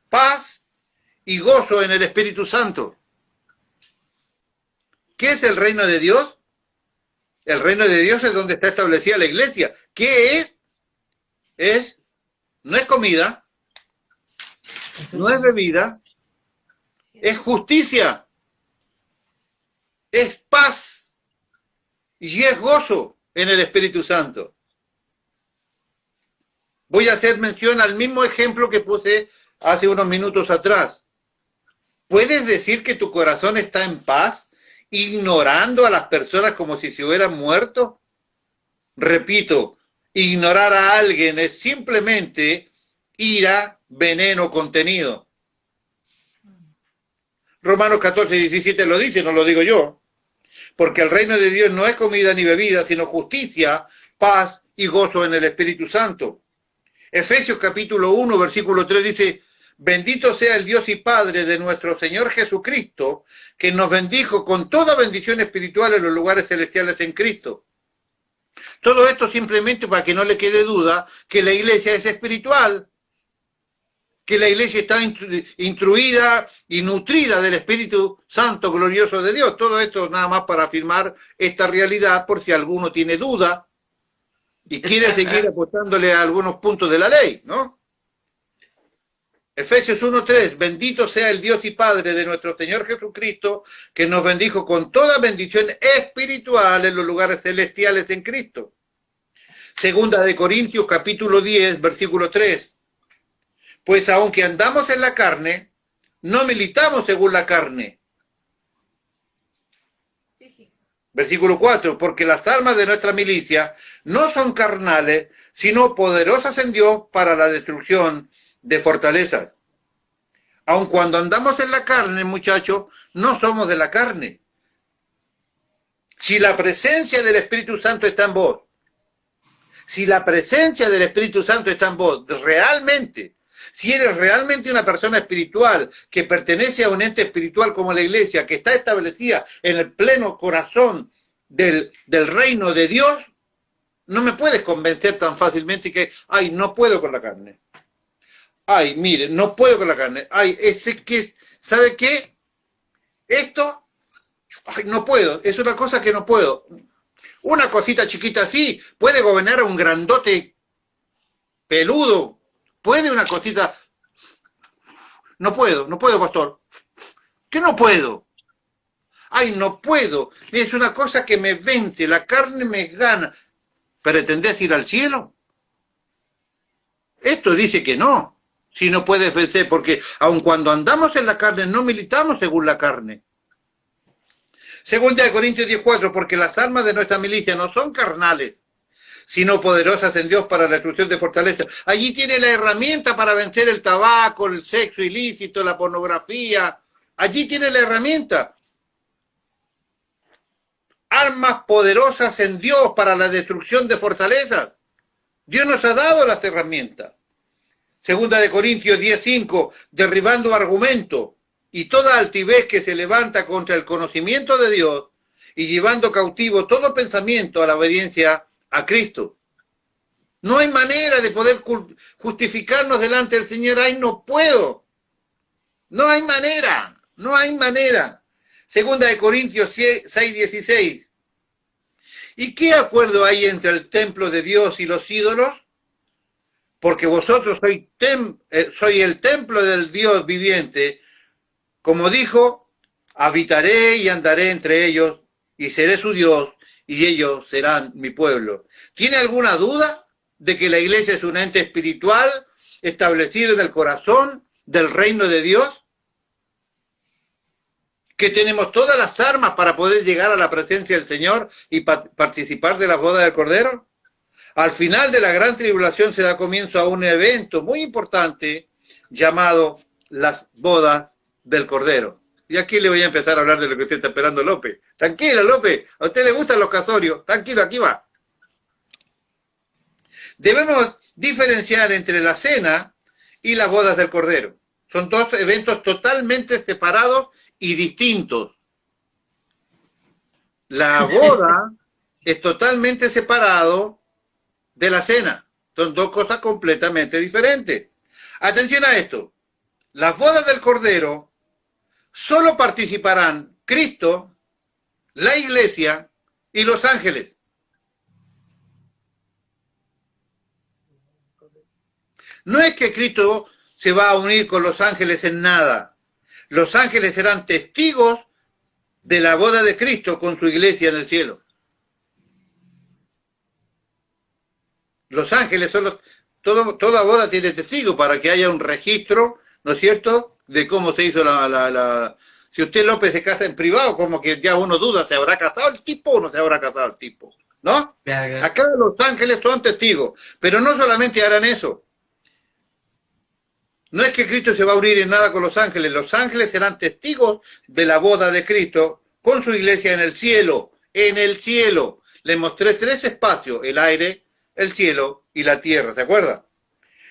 paz y gozo en el Espíritu Santo. ¿Qué es el reino de Dios? El reino de Dios es donde está establecida la iglesia. ¿Qué es? No es comida, no es bebida, es justicia, es paz y es gozo en el Espíritu Santo. Voy a hacer mención al mismo ejemplo que puse hace unos minutos atrás. ¿Puedes decir que tu corazón está en paz, ignorando a las personas como si se hubieran muerto? Repito, ignorar a alguien es simplemente ira, veneno contenido. Romanos 14, 17 lo dice, no lo digo yo. Porque el reino de Dios no es comida ni bebida, sino justicia, paz y gozo en el Espíritu Santo. Efesios capítulo 1, versículo 3 dice, bendito sea el Dios y Padre de nuestro Señor Jesucristo, que nos bendijo con toda bendición espiritual en los lugares celestiales en Cristo. Todo esto simplemente para que no le quede duda que la iglesia es espiritual, que la iglesia está instruida y nutrida del Espíritu Santo glorioso de Dios. Todo esto nada más para afirmar esta realidad por si alguno tiene duda y quiere seguir apostándole a algunos puntos de la ley, ¿no? Efesios 1:3, bendito sea el Dios y Padre de nuestro Señor Jesucristo, que nos bendijo con toda bendición espiritual en los lugares celestiales en Cristo. Segunda de Corintios, capítulo 10, versículo 3. Pues aunque andamos en la carne, no militamos según la carne. Versículo 4, porque las armas de nuestra milicia no son carnales, sino poderosas en Dios para la destrucción de fortalezas. Aun cuando andamos en la carne, muchachos, no somos de la carne. Si la presencia del Espíritu Santo está en vos, si la presencia del Espíritu Santo está en vos, realmente, si eres realmente una persona espiritual que pertenece a un ente espiritual como la iglesia, que está establecida en el pleno corazón del reino de Dios, no me puedes convencer tan fácilmente que, ay, no puedo con la carne. Ay, mire, no puedo con la carne. Ay, ese que, ¿sabe qué? Esto, ay, no puedo. Es una cosa que no puedo. Una cosita chiquita así puede gobernar a un grandote peludo. Puede una cosita. No puedo, pastor. ¿Qué no puedo? Ay, no puedo. Es una cosa que me vence, la carne me gana. ¿Pretendés ir al cielo? Esto dice que no. Si no puedes vencer, porque aun cuando andamos en la carne, no militamos según la carne. Segunda de Corintios 10:4, porque las armas de nuestra milicia no son carnales, sino poderosas en Dios para la destrucción de fortalezas. Allí tiene la herramienta para vencer el tabaco, el sexo ilícito, la pornografía. Allí tiene la herramienta. Armas poderosas en Dios para la destrucción de fortalezas. Dios nos ha dado las herramientas. Segunda de Corintios 10:5, derribando argumento y toda altivez que se levanta contra el conocimiento de Dios y llevando cautivo todo pensamiento a la obediencia a Cristo. No hay manera de poder justificarnos delante del Señor. Ay, no puedo. No hay manera. No hay manera. Segunda de Corintios 6:16. ¿Y qué acuerdo hay entre el templo de Dios y los ídolos? Porque vosotros soy el templo del Dios viviente. Como dijo, habitaré y andaré entre ellos, y seré su Dios, y ellos serán mi pueblo. ¿Tiene alguna duda de que la iglesia es un ente espiritual establecido en el corazón del reino de Dios? ¿Que tenemos todas las armas para poder llegar a la presencia del Señor y participar de la boda del Cordero? Al final de la gran tribulación se da comienzo a un evento muy importante llamado las bodas del Cordero. Y aquí le voy a empezar a hablar de lo que usted está esperando, López. Tranquilo, López, a usted le gustan los casorios. Tranquilo, aquí va. Debemos diferenciar entre la cena y las bodas del Cordero. Son dos eventos totalmente separados y distintos. La boda es totalmente separado de la cena. Son dos cosas completamente diferentes. Atención a esto. Las bodas del Cordero solo participarán Cristo, la iglesia y los ángeles. No es que Cristo se va a unir con los ángeles en nada. Los ángeles serán testigos de la boda de Cristo con su iglesia en el cielo. Los ángeles son toda boda tiene testigos para que haya un registro, ¿no es cierto?, de cómo se hizo Si usted, López, se casa en privado, como que ya uno duda, ¿se habrá casado el tipo o no se habrá casado el tipo? ¿No? Claro. Acá los ángeles son testigos, pero no solamente harán eso. No es que Cristo se va a unir en nada con los ángeles serán testigos de la boda de Cristo con su iglesia en el cielo. En el cielo. Le mostré 3 espacios, el aire, el cielo y la tierra, ¿se acuerda?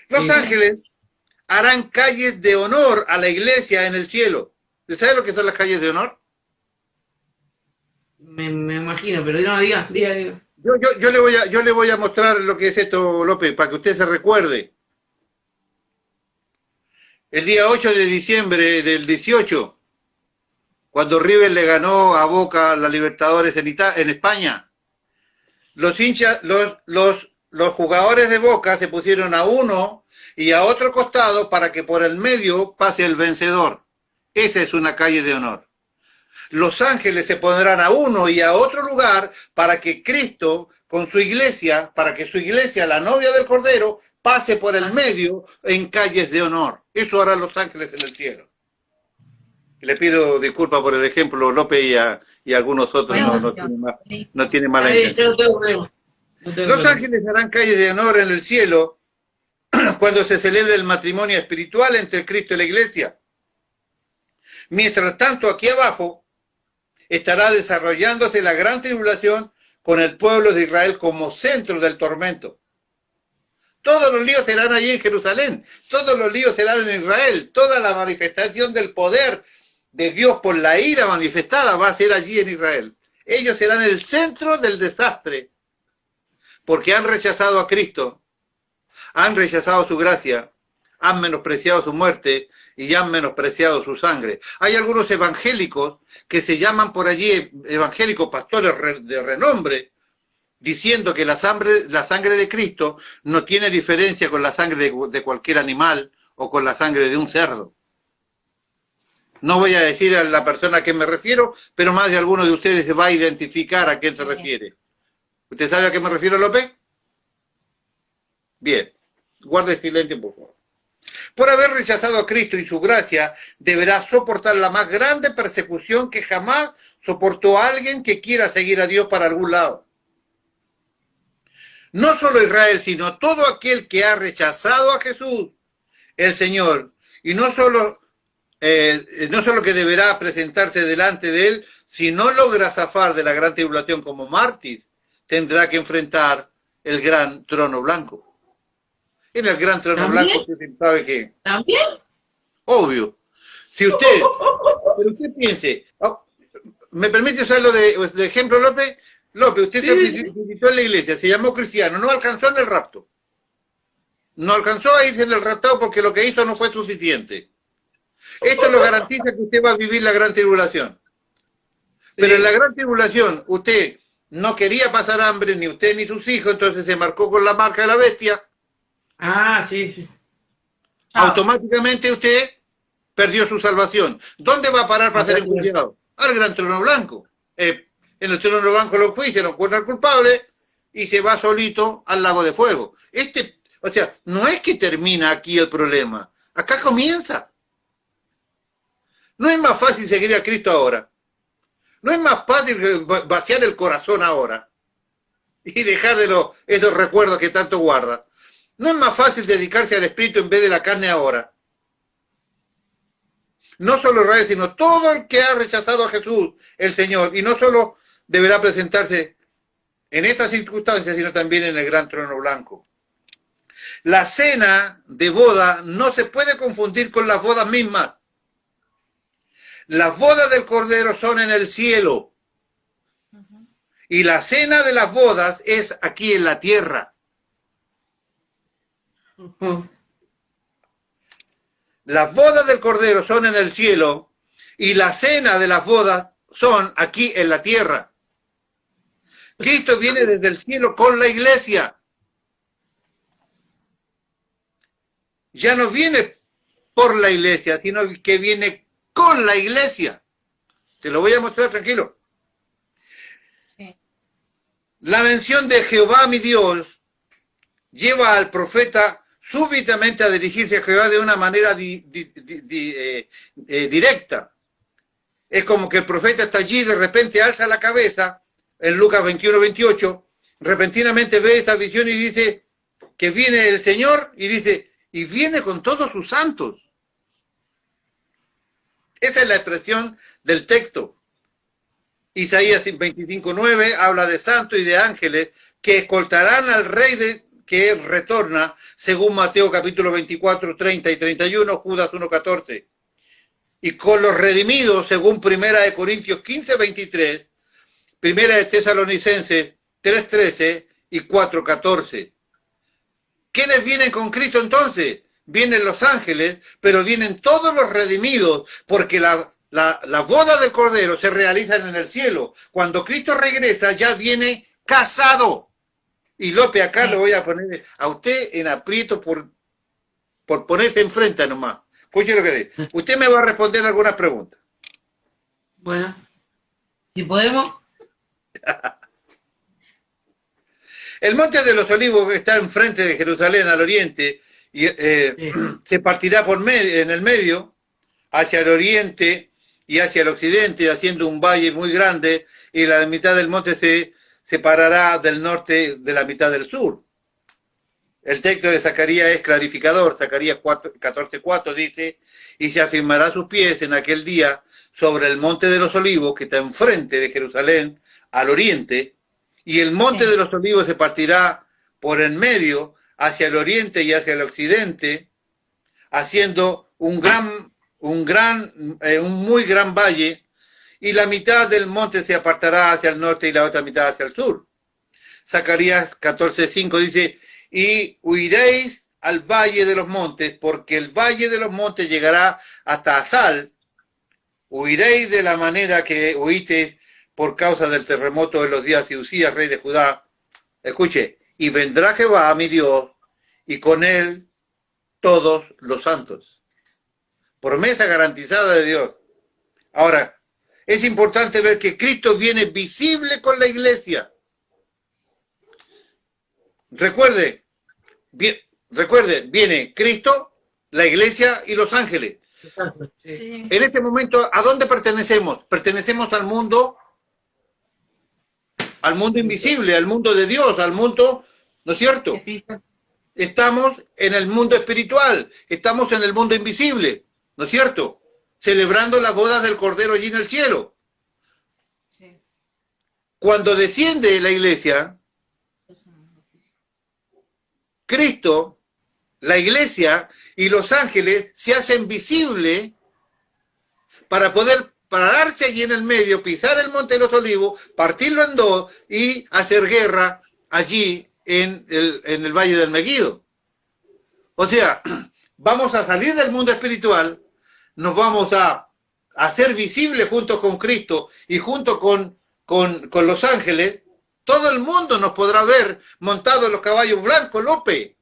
Los ángeles harán calles de honor a la iglesia en el cielo. ¿Sabe lo que son las calles de honor? Me imagino, pero no, diga. Yo le voy a mostrar lo que es esto, López, para que usted se recuerde. El día 8 de diciembre del 18, cuando River le ganó a Boca la Libertadores en España, los hinchas, los los jugadores de Boca se pusieron a uno y a otro costado para que por el medio pase el vencedor. Esa es una calle de honor. Los ángeles se pondrán a uno y a otro lugar para que Cristo, con su iglesia, para que su iglesia, la novia del Cordero, pase por el medio en calles de honor. Eso harán los ángeles en el cielo. Le pido disculpas por el ejemplo, López, y algunos otros no tiene mala intención. Los ángeles harán calles de honor en el cielo cuando se celebre el matrimonio espiritual entre Cristo y la iglesia. Mientras tanto, aquí abajo estará desarrollándose la gran tribulación con el pueblo de Israel como centro del tormento. Todos los líos serán allí en Jerusalén, todos los líos serán en Israel, toda la manifestación del poder de Dios por la ira manifestada va a ser allí en Israel. Ellos serán el centro del desastre, porque han rechazado a Cristo, han rechazado su gracia, han menospreciado su muerte y han menospreciado su sangre. Hay algunos evangélicos que se llaman por allí evangélicos pastores de renombre, diciendo que la sangre de Cristo no tiene diferencia con la sangre de cualquier animal o con la sangre de un cerdo. No voy a decir a la persona a quien me refiero, pero más de alguno de ustedes se va a identificar a quién se refiere. ¿Usted sabe a qué me refiero, López? Bien, guarde silencio, por favor. Por haber rechazado a Cristo y su gracia, deberá soportar la más grande persecución que jamás soportó a alguien que quiera seguir a Dios para algún lado. No solo Israel, sino todo aquel que ha rechazado a Jesús, el Señor, y no solo que deberá presentarse delante de Él, si no logra zafar de la gran tribulación como mártir, tendrá que enfrentar el gran trono blanco. En el gran trono blanco, usted sabe que... ¿También? Obvio. Si usted... Pero usted piense... ¿Me permite usarlo de ejemplo, López? López, usted se visitó en la iglesia, se llamó cristiano, no alcanzó en el rapto. No alcanzó a irse en el raptado porque lo que hizo no fue suficiente. Esto lo garantiza que usted va a vivir la gran tribulación. Pero en la gran tribulación, usted no quería pasar hambre, ni usted ni sus hijos, entonces se marcó con la marca de la bestia. Ah, sí. Automáticamente usted perdió su salvación. ¿Dónde va a parar para ser enjuiciado? Al gran trono blanco. En el trono blanco lo juician, lo encuentran culpable y se va solito al lago de fuego. O sea, no es que termina aquí el problema. Acá comienza. No es más fácil seguir a Cristo ahora. No es más fácil vaciar el corazón ahora y dejar de esos recuerdos que tanto guarda. No es más fácil dedicarse al Espíritu en vez de la carne ahora. No solo Israel, sino todo el que ha rechazado a Jesús, el Señor, y no solo deberá presentarse en estas circunstancias, sino también en el gran trono blanco. La cena de boda no se puede confundir con las bodas mismas. Las bodas del Cordero son en el cielo. Y la cena de las bodas es aquí en la tierra. Las bodas del Cordero son en el cielo y la cena de las bodas son aquí en la tierra. Cristo viene desde el cielo con la iglesia. Ya no viene por la iglesia, sino que viene con la iglesia. Te lo voy a mostrar, tranquilo. Sí. La mención de Jehová mi Dios lleva al profeta súbitamente a dirigirse a Jehová de una manera directa. Es como que el profeta está allí, de repente alza la cabeza, en Lucas 21-28, repentinamente ve esta visión y dice que viene el Señor y dice, y viene con todos sus santos. Esa es la expresión del texto. Isaías 25:9 habla de santos y de ángeles que escoltarán al rey que retorna, según Mateo capítulo 24, 30 y 31, Judas 1:14. Y con los redimidos, según 1 Corintios 15:23, 1 Tesalonicenses 3:13 y 4:14. ¿Quiénes vienen con Cristo entonces? Vienen los ángeles, pero vienen todos los redimidos, porque la boda del Cordero se realiza en el cielo. Cuando Cristo regresa, ya viene casado. Y López, acá lo voy a poner a usted en aprieto por ponerse enfrente nomás. Escuche lo que dice. Usted me va a responder algunas preguntas. Bueno, si podemos. El Monte de los Olivos, que está enfrente de Jerusalén, al oriente, y, se partirá en el medio, hacia el oriente y hacia el occidente, haciendo un valle muy grande, y la mitad del monte se separará del norte de la mitad del sur. El texto de Zacarías es clarificador. Zacarías 14:4 dice, y se afirmará sus pies en aquel día sobre el Monte de los Olivos, que está enfrente de Jerusalén, al oriente, y el Monte de los Olivos se partirá por en medio, hacia el oriente y hacia el occidente, haciendo un muy gran valle, y la mitad del monte se apartará hacia el norte y la otra mitad hacia el sur. Zacarías 14:5 dice, y huiréis al valle de los montes, porque el valle de los montes llegará hasta Asal. Huiréis de la manera que huisteis por causa del terremoto de los días de Usías, rey de Judá. Escuche, y vendrá Jehová, mi Dios, y con él todos los santos. Promesa garantizada de Dios. Ahora, es importante ver que Cristo viene visible con la iglesia. Recuerde, viene Cristo, la iglesia y los ángeles. Sí. En este momento, ¿a dónde pertenecemos? Pertenecemos al mundo invisible, al mundo de Dios, al mundo, ¿no es cierto? Estamos en el mundo espiritual, estamos en el mundo invisible, ¿no es cierto? Celebrando las bodas del Cordero allí en el cielo. Sí. Cuando desciende la iglesia, Cristo, la iglesia y los ángeles se hacen visibles para poder pararse allí en el medio, pisar el Monte de los Olivos, partirlo en dos y hacer guerra allí en el Valle del Meguido. O sea, vamos a salir del mundo espiritual, nos vamos a hacer visibles junto con Cristo y junto con los ángeles. Todo el mundo nos podrá ver montados en los caballos blancos, López,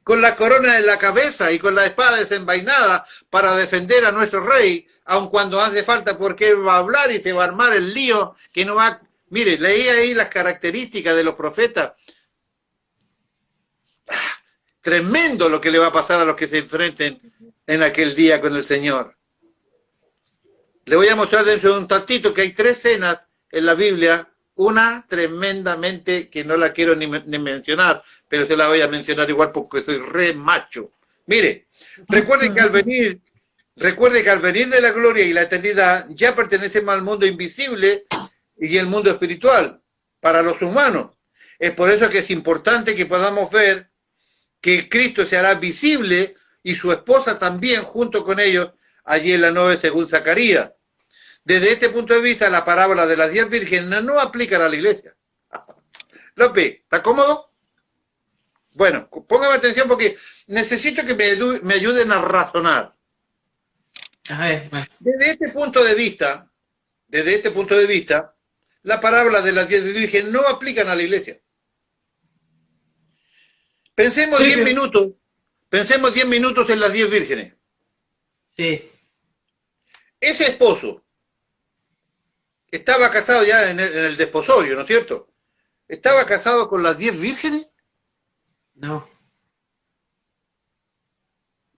con la corona en la cabeza y con la espada desenvainada para defender a nuestro rey, aun cuando hace falta, porque va a hablar y se va a armar el lío que no va. Mire, leí ahí las características de los profetas. Tremendo lo que le va a pasar a los que se enfrenten en aquel día con el Señor. Le voy a mostrar dentro de un tantito que hay 3 escenas en la Biblia, una tremendamente que no la quiero ni mencionar, pero se la voy a mencionar igual porque soy re macho. Mire, recuerde que al venir de la gloria y la eternidad ya pertenecemos al mundo invisible y el mundo espiritual para los humanos. Es por eso que es importante que podamos ver que Cristo se hará visible y su esposa también junto con ellos allí en la nube según Zacarías. Desde este punto de vista, la parábola de las 10 vírgenes no aplica a la iglesia. López, ¿está cómodo? Bueno, póngame atención porque necesito que me ayuden a razonar. A ver, bueno. Desde este punto de vista, la parábola de las 10 vírgenes no aplican a la iglesia. Pensemos 10 minutos en las 10 vírgenes. Sí. Ese esposo estaba casado ya en el desposorio, ¿no es cierto? ¿Estaba casado con las 10 vírgenes? No.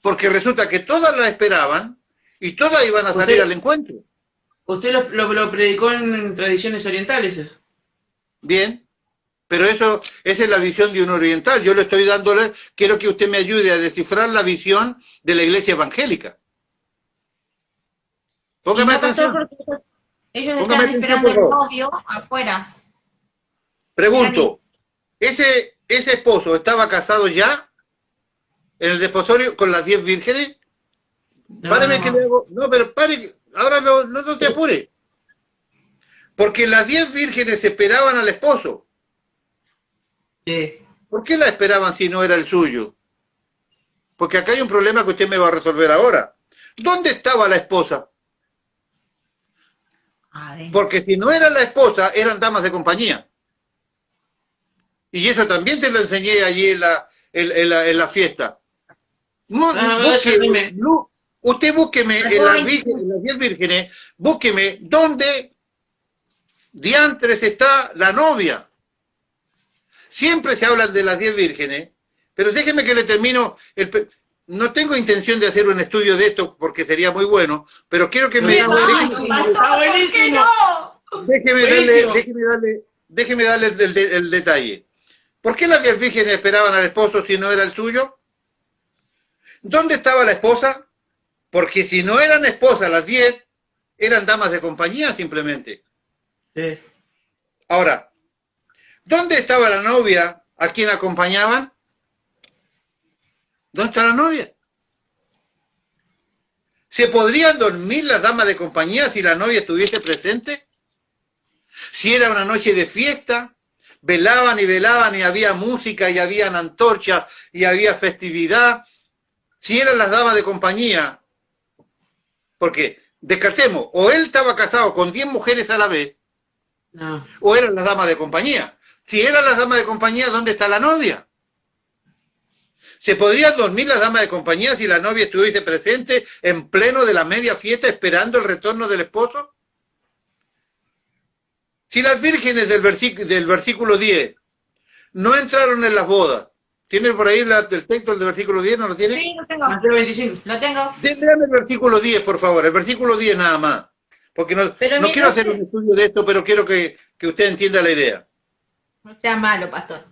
Porque resulta que todas la esperaban y todas iban a salir al encuentro. Usted lo predicó en tradiciones orientales, eso. Bien, pero esa es la visión de un oriental. Yo le estoy dándole, quiero que usted me ayude a descifrar la visión de la iglesia evangélica. Póngame atención. Ellos estaban esperando el novio afuera. Pregunto, ¿ese esposo estaba casado ya en el desposorio con las 10 vírgenes? No. Páreme que le hago. No, pero pare, ahora no se apure. Porque las 10 vírgenes esperaban al esposo. Sí. ¿Por qué la esperaban si no era el suyo? Porque acá hay un problema que usted me va a resolver ahora. ¿Dónde estaba la esposa? Porque si no era la esposa, eran damas de compañía. Y eso también te lo enseñé allí en la fiesta. Usted búsqueme en las 10 vírgenes, búsqueme dónde diantres está la novia. Siempre se habla de las 10 vírgenes, pero déjeme que le termino. No tengo intención de hacer un estudio de esto porque sería muy bueno, pero quiero que me... Déjeme darle el detalle. ¿Por qué las 10 vírgenes esperaban al esposo si no era el suyo? ¿Dónde estaba la esposa? Porque si no eran esposas las 10, eran damas de compañía simplemente. Sí. Ahora, ¿dónde estaba la novia a quien acompañaban? ¿Dónde está la novia? ¿Se podrían dormir las damas de compañía si la novia estuviese presente? Si era una noche de fiesta, velaban y había música y habían antorchas y había festividad. Si eran las damas de compañía, porque descartemos, o él estaba casado con 10 mujeres a la vez, no, o eran las damas de compañía. Si eran las damas de compañía, ¿dónde está la novia? ¿Se podrían dormir las damas de compañía si la novia estuviese presente en pleno de la media fiesta esperando el retorno del esposo? Si las vírgenes del versículo 10 no entraron en las bodas, ¿tiene por ahí el texto del versículo 10? ¿No lo tiene? Sí, lo tengo. Mateo 25. Lo tengo. Léame el versículo 10, por favor, el versículo 10 nada más. Porque no quiero hacer un estudio de esto, pero quiero que usted entienda la idea. No sea malo, pastor.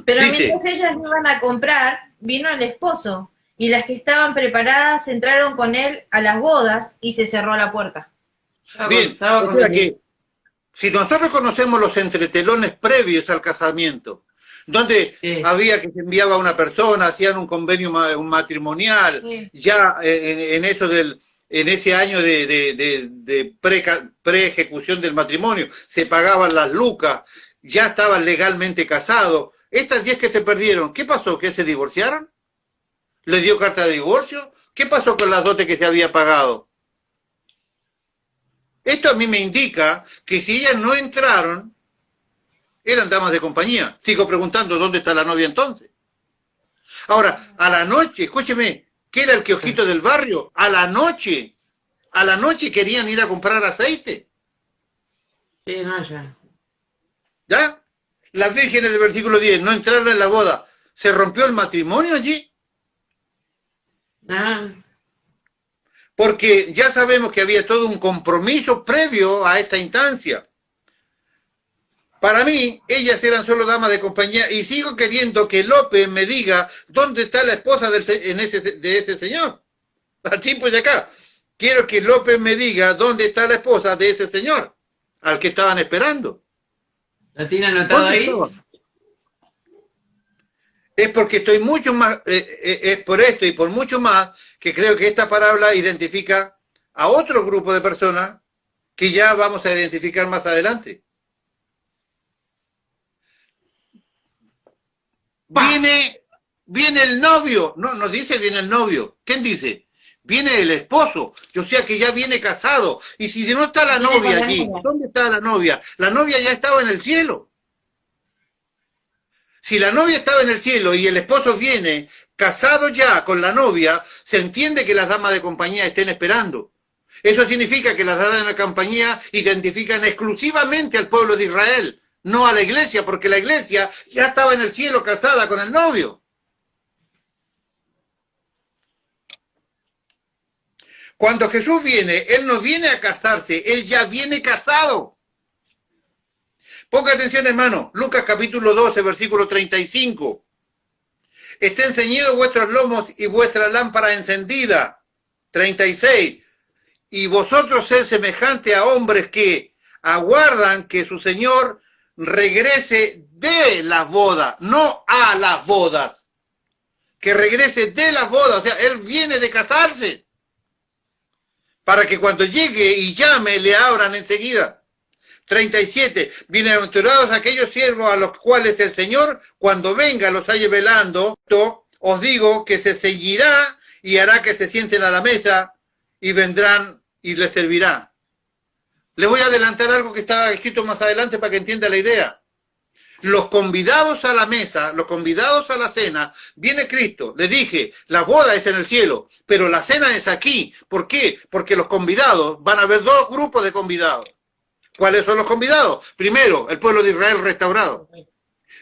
Pero Dice, mientras ellas iban a comprar, vino el esposo, y las que estaban preparadas entraron con él a las bodas y se cerró la puerta. bien, o sea que si nosotros conocemos los entretelones previos al casamiento, donde había que se enviaba a una persona, hacían un convenio matrimonial, ya en ese año de pre-ejecución del matrimonio, se pagaban las lucas, ya estaban legalmente casados. Estas 10 que se perdieron, ¿qué pasó? ¿Que se divorciaron? ¿Les dio carta de divorcio? ¿Qué pasó con las dotes que se había pagado? Esto a mí me indica que si ellas no entraron, eran damas de compañía. Sigo preguntando, ¿dónde está la novia entonces? Ahora, a la noche, escúcheme, ¿qué era el kiosquito del barrio? A la noche querían ir a comprar aceite. Sí, no, ya. ¿Ya? Las vírgenes del versículo 10 no entraron en la boda. ¿Se rompió el matrimonio allí? Ah. Porque ya sabemos que había todo un compromiso previo a esta instancia. Para mí, ellas eran solo damas de compañía y sigo queriendo que López me diga dónde está la esposa de ese señor. Así pues acá. Quiero que López me diga dónde está la esposa de ese señor, al que estaban esperando. ¿La tiene anotado ahí? Es porque estoy mucho más, es por esto y por mucho más, que creo que esta parábola identifica a otro grupo de personas que ya vamos a identificar más adelante. Viene el novio, no dice viene el novio, ¿quién dice? Viene el esposo, o sea que ya viene casado, y si no está la novia allí, ¿dónde está la novia? La novia ya estaba en el cielo. Si la novia estaba en el cielo y el esposo viene casado ya con la novia, se entiende que las damas de compañía estén esperando. Eso significa que las damas de compañía identifican exclusivamente al pueblo de Israel, no a la iglesia, porque la iglesia ya estaba en el cielo casada con el novio. Cuando Jesús viene, Él no viene a casarse, Él ya viene casado. Ponga atención, hermano, Lucas capítulo 12, versículo 35. Estén ceñidos vuestros lomos y vuestra lámpara encendida. 36. Y vosotros sed semejante a hombres que aguardan que su Señor regrese de las bodas, no a las bodas. Que regrese de las bodas, o sea, Él viene de casarse. Para que cuando llegue y llame, le abran enseguida. 37. Bienaventurados aquellos siervos a los cuales el Señor, cuando venga, los halle velando. Os digo que se ceñirá y hará que se sienten a la mesa y vendrán y les servirá. Les voy a adelantar algo que está escrito más adelante para que entienda la idea. Los convidados a la mesa, los convidados a la cena, viene Cristo. Le dije, la boda es en el cielo, pero la cena es aquí. ¿Por qué? Porque los convidados, van a haber dos grupos de convidados. ¿Cuáles son los convidados? Primero, el pueblo de Israel restaurado.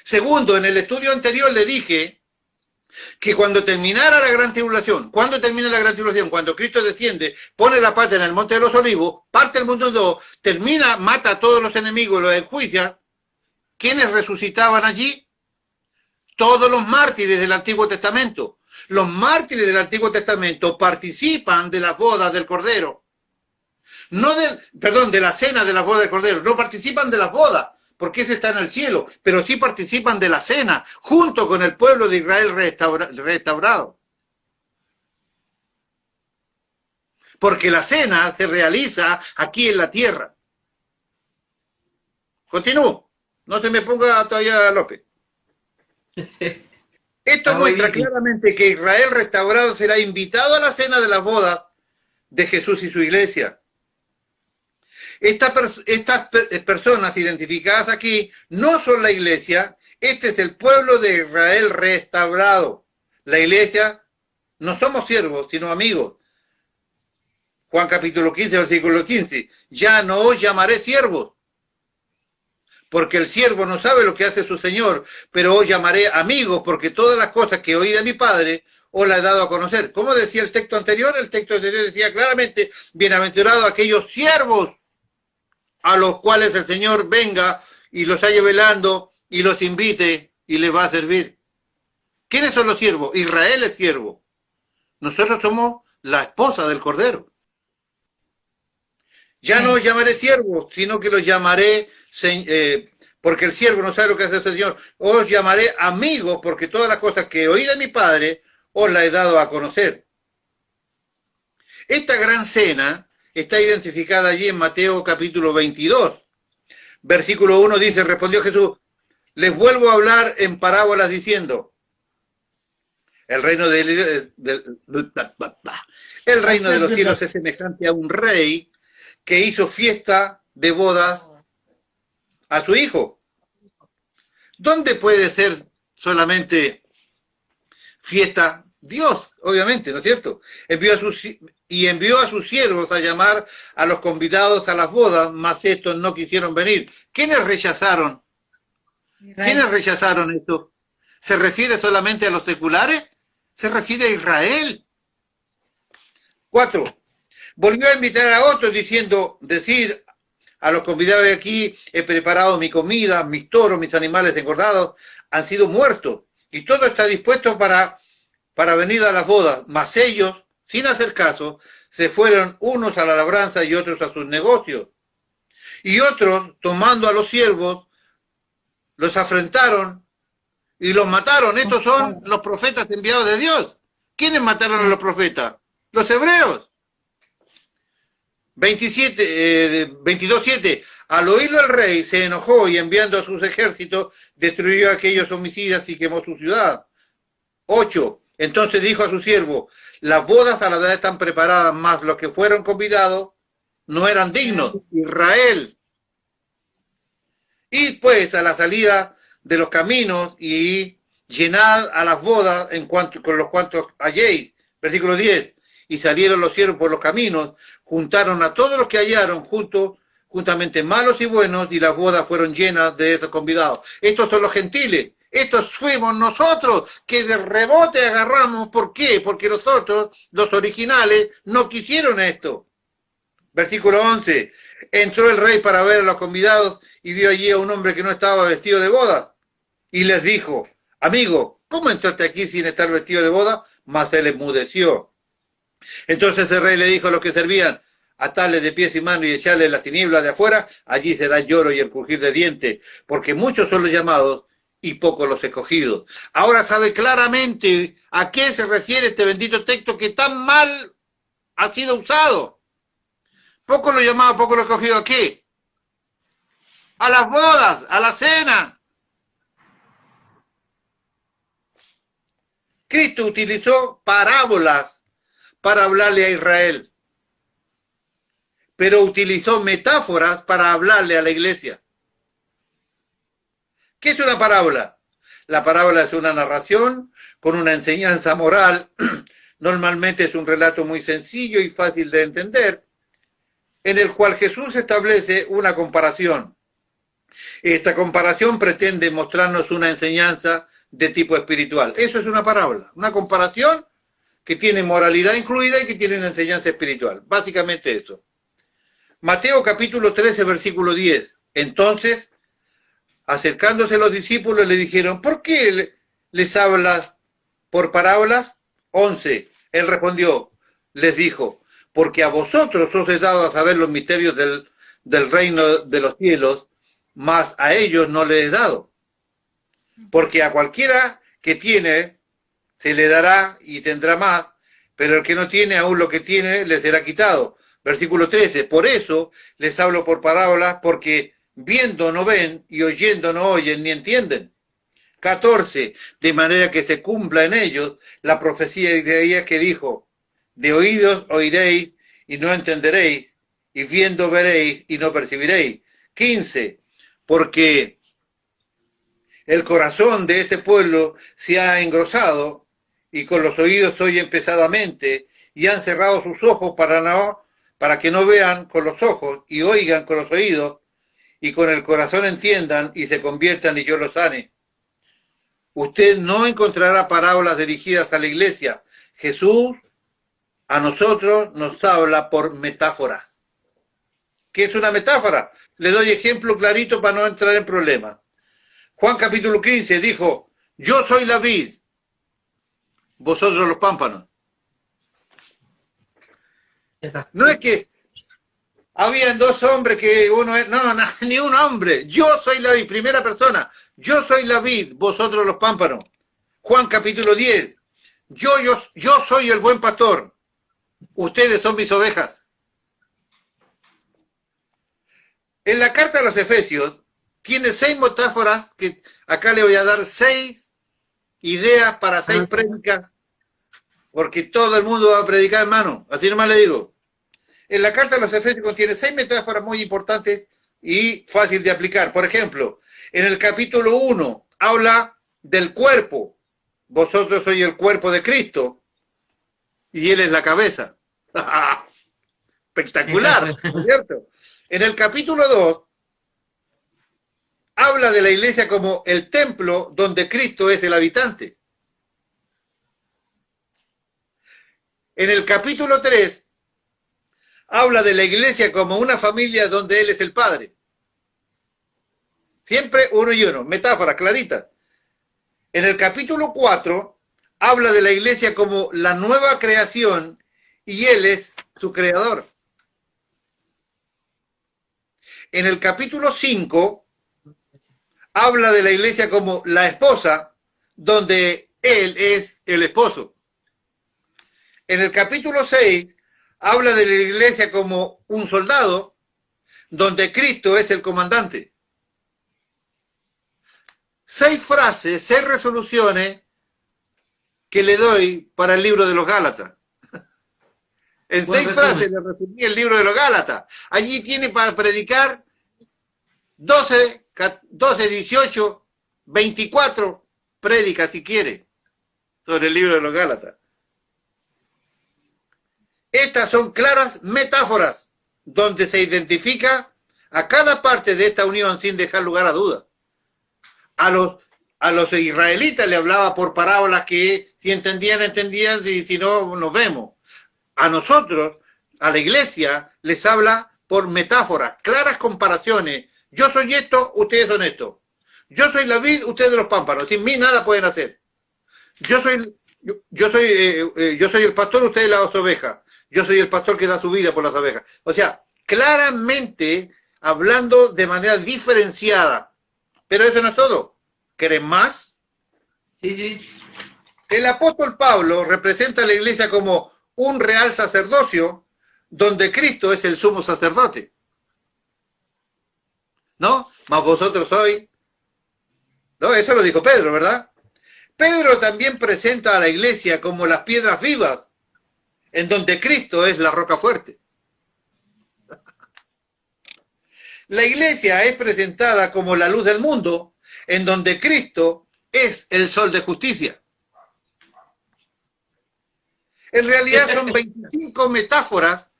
Segundo, en el estudio anterior le dije que cuando terminara la gran tribulación, ¿cuándo termina la gran tribulación? Cuando Cristo desciende, pone la pata en el monte de los olivos, parte el mundo en dos, termina, mata a todos los enemigos, los enjuicia. ¿Quiénes resucitaban allí? Todos los mártires del Antiguo Testamento. Los mártires del Antiguo Testamento participan de las bodas del Cordero. No de la cena de las bodas del Cordero. No participan de las bodas, porque ese está en el cielo, pero sí participan de la cena, junto con el pueblo de Israel restaurado. Porque la cena se realiza aquí en la tierra. Continúo. No se me ponga todavía López. Esto muestra claramente que Israel restaurado será invitado a la cena de las bodas de Jesús y su iglesia. Estas personas identificadas aquí no son la iglesia, este es el pueblo de Israel restaurado. La iglesia no somos siervos, sino amigos. Juan capítulo 15, versículo 15. Ya no os llamaré siervos, porque el siervo no sabe lo que hace su Señor, pero os llamaré amigos, porque todas las cosas que oí de mi Padre os las he dado a conocer. ¿Cómo decía el texto anterior? El texto anterior decía claramente, bienaventurados aquellos siervos a los cuales el Señor venga y los haya velando y los invite y les va a servir. ¿Quiénes son los siervos? Israel es siervo. Nosotros somos la esposa del Cordero. Ya no os llamaré siervos, sino que los llamaré, porque el siervo no sabe lo que hace el Señor. Os llamaré amigos, porque todas las cosas que oí de mi Padre os las he dado a conocer. Esta gran cena está identificada allí en Mateo capítulo 22. Versículo 1 dice, respondió Jesús, les vuelvo a hablar en parábolas diciendo, el reino de los cielos es semejante a un rey que hizo fiesta de bodas a su hijo. ¿Dónde puede ser solamente fiesta? Dios, obviamente, ¿no es cierto? Envió a sus siervos a llamar a los convidados a las bodas, mas estos no quisieron venir. ¿Quiénes rechazaron? ¿Quiénes rechazaron esto? ¿Se refiere solamente a los seculares? Se refiere a Israel. 4. Volvió a invitar a otros diciendo, decid a los convidados de aquí, he preparado mi comida, mis toros, mis animales engordados, han sido muertos, y todo está dispuesto para venir a las bodas, mas ellos, sin hacer caso, se fueron unos a la labranza y otros a sus negocios. Y otros, tomando a los siervos, los afrentaron y los mataron. Estos son los profetas enviados de Dios. ¿Quiénes mataron a los profetas? Los hebreos. 22:7. Al oírlo el rey se enojó y enviando a sus ejércitos destruyó a aquellos homicidas y quemó su ciudad. 8. Entonces dijo a su siervo, las bodas a la verdad están preparadas, mas los que fueron convidados no eran dignos. Israel. Y pues a la salida de los caminos y llenad a las bodas con los cuantos halléis. Versículo 10. Y salieron los siervos por los caminos, juntaron a todos los que hallaron juntamente malos y buenos, y las bodas fueron llenas de esos convidados. Estos son los gentiles. Estos fuimos nosotros que de rebote agarramos. ¿Por qué? Porque nosotros, los originales, no quisieron esto. Versículo 11. Entró el rey para ver a los convidados y vio allí a un hombre que no estaba vestido de boda. Y les dijo, amigo, ¿cómo entraste aquí sin estar vestido de boda? Mas él enmudeció. Entonces el rey le dijo a los que servían, atarle de pies y manos y echarle las tinieblas de afuera, allí será el lloro y el crujir de dientes, porque muchos son los llamados y pocos los escogidos. Ahora sabe claramente a qué se refiere este bendito texto que tan mal ha sido usado. Pocos los llamados, pocos los escogidos. ¿A qué? A las bodas, a la cena. Cristo utilizó parábolas para hablarle a Israel, pero utilizó metáforas para hablarle a la iglesia. ¿Qué es una parábola? La parábola es una narración con una enseñanza moral. Normalmente es un relato muy sencillo y fácil de entender, en el cual Jesús establece una comparación. Esta comparación pretende mostrarnos una enseñanza de tipo espiritual. Eso es una parábola, una comparación que tiene moralidad incluida y que tiene una enseñanza espiritual. Básicamente eso. Mateo capítulo 13, versículo 10. Entonces, acercándose los discípulos, le dijeron, ¿por qué les hablas por parábolas? 11. Él respondió, les dijo, porque a vosotros os he dado a saber los misterios del reino de los cielos, mas a ellos no les he dado. Porque a cualquiera que tiene, se le dará y tendrá más, pero el que no tiene, aún lo que tiene, le será quitado. Versículo 13, por eso les hablo por parábolas, porque viendo no ven y oyendo no oyen ni entienden. 14, de manera que se cumpla en ellos la profecía de Isaías que dijo, de oídos oiréis y no entenderéis, y viendo veréis y no percibiréis. 15, porque el corazón de este pueblo se ha engrosado y con los oídos oyen pesadamente y han cerrado sus ojos para que no vean con los ojos y oigan con los oídos y con el corazón entiendan y se conviertan y yo los sane. Usted no encontrará parábolas dirigidas a la iglesia. Jesús a nosotros nos habla por metáforas. ¿Qué es una metáfora? Le doy ejemplo clarito para no entrar en problemas. Juan capítulo 15 dijo, yo soy la vid, vosotros los pámpanos. No es que habían dos hombres que uno es, no, ni un hombre. Yo soy la vid, primera persona. Yo soy la vid, vosotros los pámpanos. Juan capítulo 10. Yo soy el buen pastor. Ustedes son mis ovejas. En la carta a los Efesios tiene 6 metáforas que acá le voy a dar 6 ideas para 6 prédicas, porque todo el mundo va a predicar, hermano. Así nomás le digo. En la carta a los Efesios contiene 6 metáforas muy importantes y fácil de aplicar. Por ejemplo, en el capítulo 1 habla del cuerpo. Vosotros sois el cuerpo de Cristo y Él es la cabeza. Espectacular, ¿cierto? En el capítulo 2 habla de la iglesia como el templo donde Cristo es el habitante. En el capítulo 3 habla de la iglesia como una familia donde Él es el Padre. Siempre uno y uno, metáforas claritas. En el capítulo 4 habla de la iglesia como la nueva creación y Él es su creador. En el capítulo 5 habla de la iglesia como la esposa, donde Él es el esposo. En el capítulo 6 habla de la iglesia como un soldado, donde Cristo es el comandante. 6 frases, 6 resoluciones que le doy para el libro de los Gálatas. En 6 frases le resumí el libro de los Gálatas. Allí tiene para predicar 12, 18, 24 prédicas si quiere sobre el libro de los Gálatas. Estas son claras metáforas donde se identifica a cada parte de esta unión sin dejar lugar a dudas. A los israelitas le hablaba por parábolas que si entendían, entendían, y si no, nos vemos. A nosotros, a la iglesia, les habla por metáforas, claras comparaciones. Yo soy esto, ustedes son esto. Yo soy la vid, ustedes los pámpanos. Sin mí nada pueden hacer. Yo soy el pastor, ustedes las ovejas. Yo soy el pastor que da su vida por las ovejas. O sea, claramente hablando de manera diferenciada. Pero eso no es todo. ¿Quieren más? Sí, sí. El apóstol Pablo representa a la iglesia como un real sacerdocio donde Cristo es el sumo sacerdote. ¿No? Mas vosotros sois. No, eso lo dijo Pedro, ¿verdad? Pedro también presenta a la iglesia como las piedras vivas, en donde Cristo es la roca fuerte. La iglesia es presentada como la luz del mundo, en donde Cristo es el sol de justicia. En realidad son 25 metáforas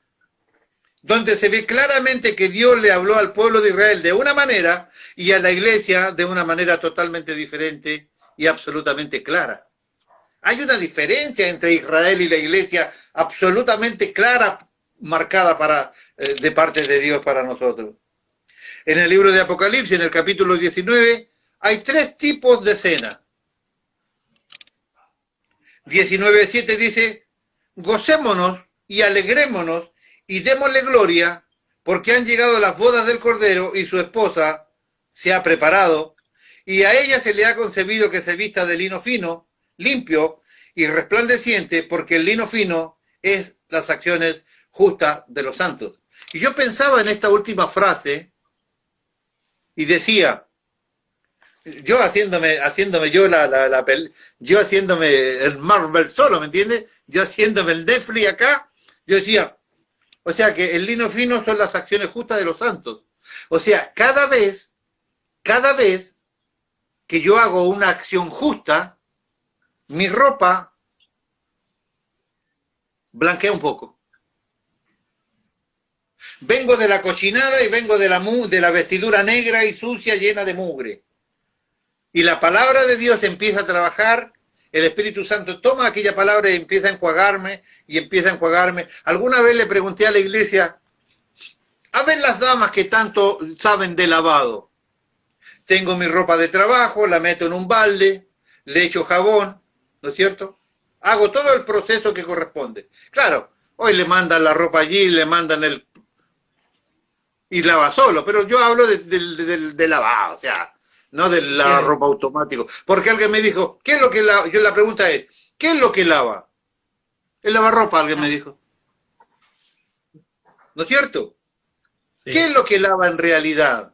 donde se ve claramente que Dios le habló al pueblo de Israel de una manera y a la iglesia de una manera totalmente diferente y absolutamente clara. Hay una diferencia entre Israel y la iglesia absolutamente clara, marcada de parte de Dios para nosotros. En el libro de Apocalipsis, en el capítulo 19, hay 3 tipos de cena. 19:7 dice: gocémonos y alegrémonos y démosle gloria, porque han llegado las bodas del Cordero y su esposa se ha preparado, y a ella se le ha concebido que se vista de lino fino, limpio y resplandeciente, porque el lino fino es las acciones justas de los santos. Y yo pensaba en esta última frase y decía, yo haciéndome el Marvel solo, ¿me entiendes? Yo haciéndome el Netflix acá, yo decía, o sea que el lino fino son las acciones justas de los santos. O sea, cada vez que yo hago una acción justa, mi ropa blanquea un poco. Vengo de la cochinada y vengo de la vestidura negra y sucia llena de mugre. Y la palabra de Dios empieza a trabajar, el Espíritu Santo toma aquella palabra y empieza a enjuagarme, y empieza a enjuagarme. Alguna vez le pregunté a la iglesia, a ver las damas que tanto saben de lavado. Tengo mi ropa de trabajo, la meto en un balde, le echo jabón, ¿no es cierto? Hago todo el proceso que corresponde. Claro, hoy le mandan la ropa allí, le mandan y lava solo, pero yo hablo de lavado, o sea, no del ropa automático. Porque alguien me dijo, ¿qué es lo que lava? Yo la pregunta es, ¿qué es lo que lava? El lavarropa, alguien me dijo. ¿No es cierto? Sí. ¿Qué es lo que lava en realidad?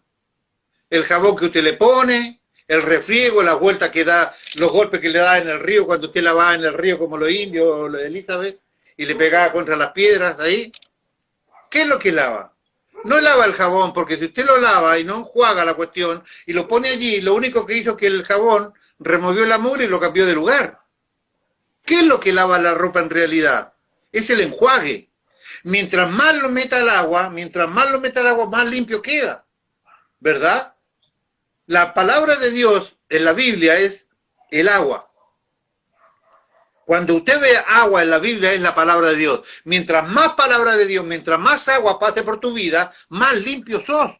El jabón que usted le pone, el refriego, la vuelta que da, los golpes que le da en el río cuando usted lavaba en el río como los indios o Elizabeth, y le pegaba contra las piedras ahí. ¿Qué es lo que lava? No lava el jabón, porque si usted lo lava y no enjuaga la cuestión y lo pone allí, lo único que hizo es que el jabón removió la mugre y lo cambió de lugar. ¿Qué es lo que lava la ropa en realidad? Es el enjuague. Mientras más lo meta al agua, más limpio queda. ¿Verdad? La palabra de Dios en la Biblia es el agua. Cuando usted ve agua en la Biblia es la palabra de Dios. Mientras más palabra de Dios, mientras más agua pase por tu vida, más limpio sos.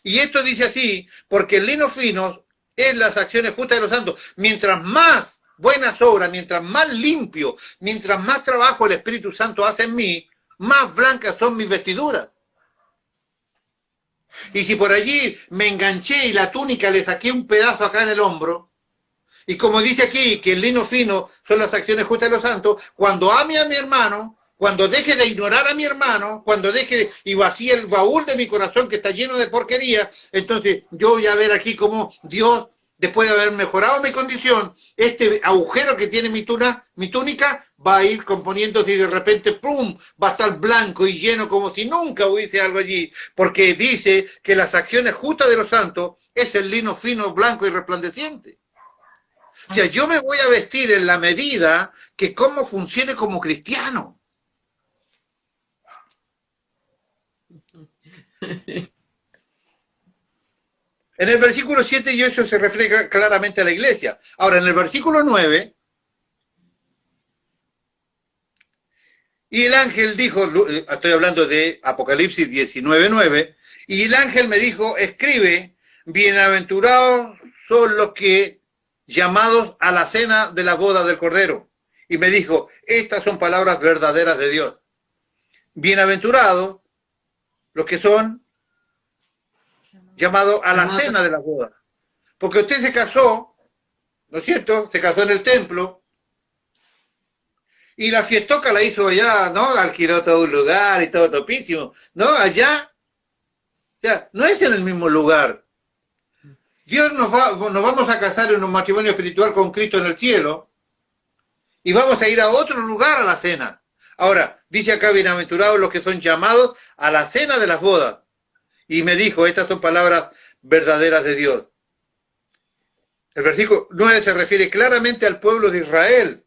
Y esto dice así, porque el lino fino es las acciones justas de los santos. Mientras más buenas obras, mientras más limpio, mientras más trabajo el Espíritu Santo hace en mí, más blancas son mis vestiduras. Y si por allí me enganché y la túnica le saqué un pedazo acá en el hombro, y como dice aquí que el lino fino son las acciones justas de los santos, cuando ame a mi hermano, cuando deje de ignorar a mi hermano, cuando deje y vacíe el baúl de mi corazón que está lleno de porquería, entonces yo voy a ver aquí cómo Dios, después de haber mejorado mi condición, este agujero que tiene mi túnica va a ir componiéndose y de repente ¡pum! Va a estar blanco y lleno como si nunca hubiese algo allí, porque dice que las acciones justas de los santos es el lino fino, blanco y resplandeciente. O sea, yo me voy a vestir en la medida que cómo funcione como cristiano. En el versículo 7 y 8 se refiere claramente a la iglesia. Ahora, en el versículo 9, y el ángel dijo, estoy hablando de Apocalipsis 19:9, y el ángel me dijo, escribe, bienaventurados son los que llamados a la cena de la boda del Cordero. Y me dijo, estas son palabras verdaderas de Dios. Bienaventurados los que son llamados a la cena de la boda. Porque usted se casó, ¿no es cierto? Se casó en el templo. Y la fiestoca la hizo allá, ¿no? Alquiló todo un lugar y todo topísimo. ¿No? Allá. O sea, no es en el mismo lugar. Dios nos vamos a casar en un matrimonio espiritual con Cristo en el cielo y vamos a ir a otro lugar a la cena. Ahora, dice acá, bienaventurados los que son llamados a la cena de las bodas. Y me dijo, estas son palabras verdaderas de Dios. El versículo 9 se refiere claramente al pueblo de Israel.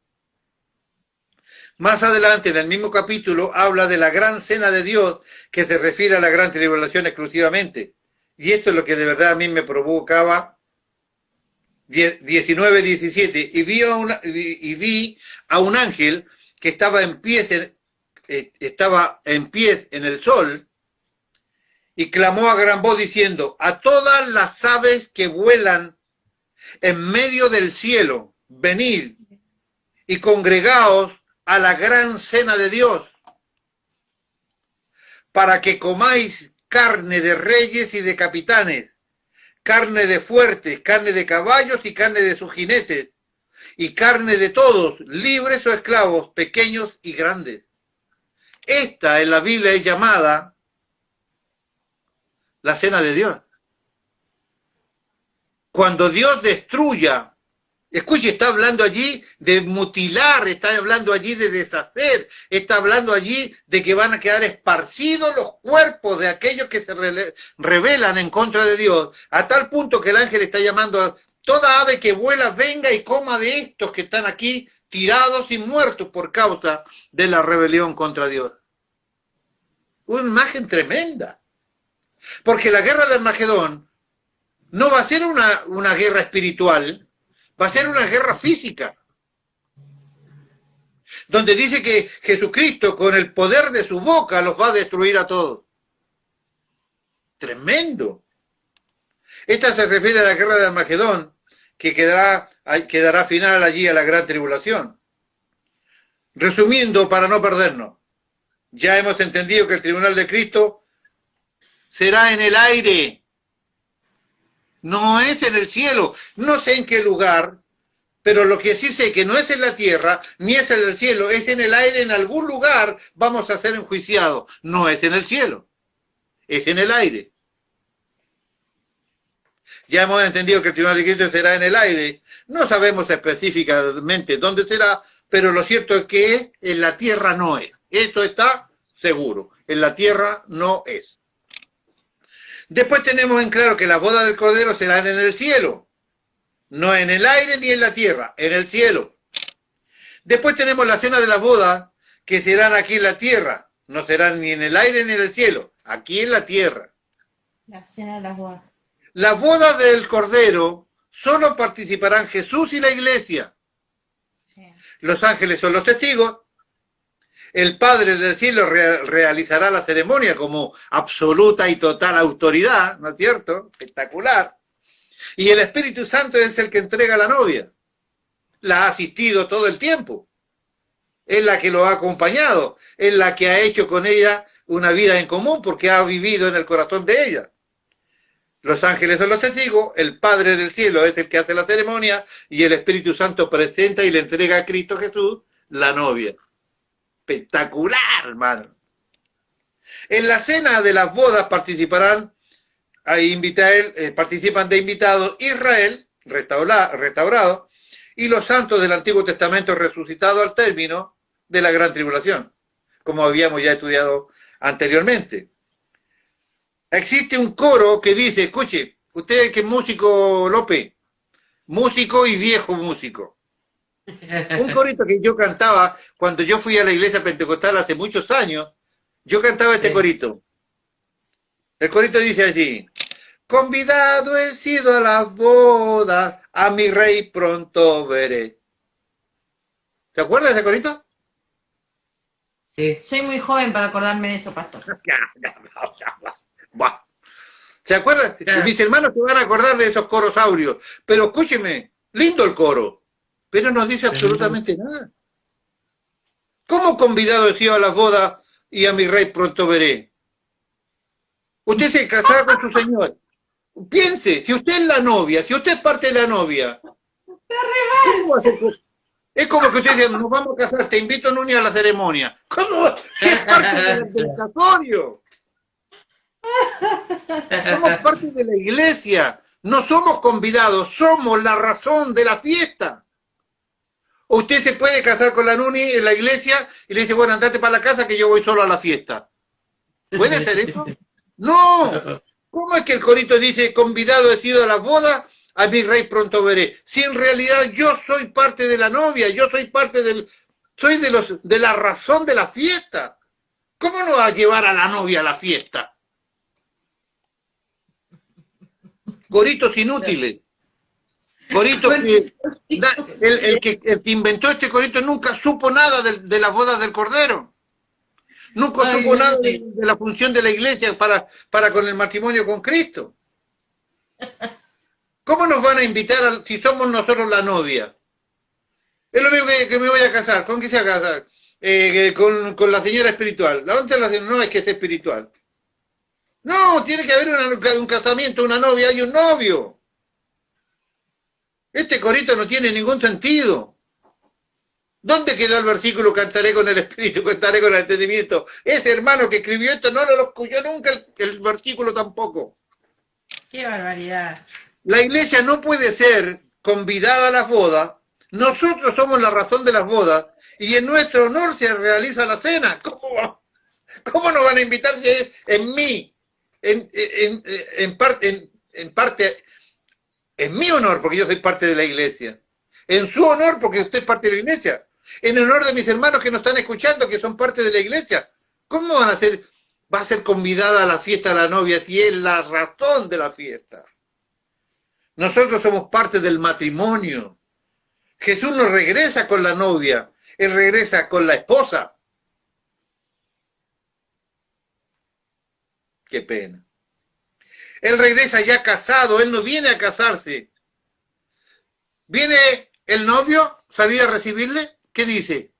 Más adelante, en el mismo capítulo, habla de la gran cena de Dios, que se refiere a la gran tribulación exclusivamente. Y esto es lo que de verdad a mí me provocaba. 19-17. Y vi a un ángel que estaba en pies en el sol, y clamó a gran voz diciendo: a todas las aves que vuelan en medio del cielo, venid y congregaos a la gran cena de Dios, para que comáis carne de reyes y de capitanes, carne de fuertes, carne de caballos y carne de sus jinetes, y carne de todos, libres o esclavos, pequeños y grandes. Esta en la Biblia es llamada la cena de Dios. Cuando Dios destruya, escuche, está hablando allí de mutilar, está hablando allí de deshacer, está hablando allí de que van a quedar esparcidos los cuerpos de aquellos que se rebelan en contra de Dios, a tal punto que el ángel está llamando a toda ave que vuela, venga y coma de estos que están aquí tirados y muertos por causa de la rebelión contra Dios. Una imagen tremenda. Porque la guerra del Armagedón no va a ser una guerra espiritual, va a ser una guerra física. Donde dice que Jesucristo con el poder de su boca los va a destruir a todos. Tremendo. Esta se refiere a la guerra del Armagedón, que quedará final allí a la gran tribulación. Resumiendo, para no perdernos, ya hemos entendido que el tribunal de Cristo será en el aire, no es en el cielo. No sé en qué lugar, pero lo que sí sé que no es en la tierra, ni es en el cielo, es en el aire. En algún lugar vamos a ser enjuiciados. No es en el cielo, es en el aire. Ya hemos entendido que el tribunal de Cristo será en el aire. No sabemos específicamente dónde será, pero lo cierto es que en la tierra no es. Esto está seguro. En la tierra no es. Después tenemos en claro que la boda del Cordero serán en el cielo. No en el aire ni en la tierra, en el cielo. Después tenemos la cena de la boda, que serán aquí en la tierra. No serán ni en el aire ni en el cielo, aquí en la tierra. La cena de las bodas. La boda del Cordero solo participarán Jesús y la iglesia. Sí. Los ángeles son los testigos. El Padre del cielo realizará la ceremonia como absoluta y total autoridad, ¿no es cierto? Espectacular. Y el Espíritu Santo es el que entrega a la novia. La ha asistido todo el tiempo. Es la que lo ha acompañado. Es la que ha hecho con ella una vida en común porque ha vivido en el corazón de ella. Los ángeles son los testigos, el Padre del cielo es el que hace la ceremonia y el Espíritu Santo presenta y le entrega a Cristo Jesús la novia. Espectacular, hermano. En la cena de las bodas participan de invitados Israel, restaurado, y los santos del Antiguo Testamento resucitados al término de la gran tribulación, como habíamos ya estudiado anteriormente. Existe un coro que dice, escuche, usted que es músico, López, músico y viejo músico. Un corito que yo cantaba cuando yo fui a la iglesia pentecostal hace muchos años, yo cantaba este corito. El corito dice así: convidado he sido a las bodas, a mi rey pronto veré. ¿Se acuerda de ese corito? Sí. Soy muy joven para acordarme de eso, pastor. ¿Se acuerdan? Claro. Mis hermanos se van a acordar de esos coros áureos. Pero escúcheme, lindo el coro, pero no dice absolutamente nada. ¿Cómo convidado he sido a las bodas y a mi rey pronto veré? Usted se casará con su señor. Piense, si usted es la novia, si usted es parte de la novia, es como que usted dice, nos vamos a casar, te invito, Núñez, a la ceremonia. ¿Cómo? Si es parte del casatorio. Somos parte de la iglesia, no somos convidados, somos la razón de la fiesta. O usted se puede casar con la Nuni en la iglesia y le dice, bueno, andate para la casa que yo voy solo a la fiesta. ¿Puede ser eso? No. ¿Cómo es que el corito dice, convidado he sido a las bodas, a mi rey pronto veré. Si en realidad yo soy parte de la novia, yo soy parte soy de la razón de la fiesta. ¿Cómo no va a llevar a la novia a la fiesta? Coritos inútiles. Coritos que el que inventó este corito nunca supo nada de las bodas del Cordero. Nunca supo nada de la función de la iglesia para con el matrimonio con Cristo. ¿Cómo nos van a invitar si somos nosotros la novia? Es lo mismo que me voy a casar. ¿Con qué se va a casar? Con la señora espiritual. ¿La dónde la señora? No es que es espiritual. No, tiene que haber un casamiento, una novia y un novio. Este corito no tiene ningún sentido. ¿Dónde quedó el versículo cantaré con el espíritu, cantaré con el entendimiento? Ese hermano que escribió esto no lo escuchó nunca el versículo tampoco. ¡Qué barbaridad! La iglesia no puede ser convidada a las bodas. Nosotros somos la razón de las bodas y en nuestro honor se realiza la cena. ¿Cómo nos van a invitar si es en mí? En parte, en mi honor, porque yo soy parte de la iglesia. En su honor, porque usted es parte de la iglesia. En honor de mis hermanos que nos están escuchando, que son parte de la iglesia. ¿Cómo va a ser convidada a la fiesta de la novia si es la razón de la fiesta? Nosotros somos parte del matrimonio. Jesús no regresa con la novia, Él regresa con la esposa. Qué pena. Él regresa ya casado, Él no viene a casarse. ¿Viene el novio salir a recibirle? ¿Qué dice?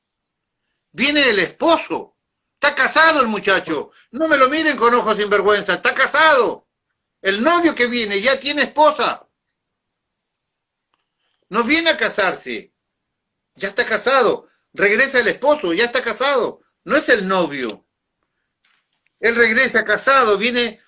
Viene el esposo. Está casado el muchacho. No me lo miren con ojos sin vergüenza. Está casado. El novio que viene ya tiene esposa. No viene a casarse. Ya está casado. Regresa el esposo. Ya está casado. No es el novio. Él regresa casado. Viene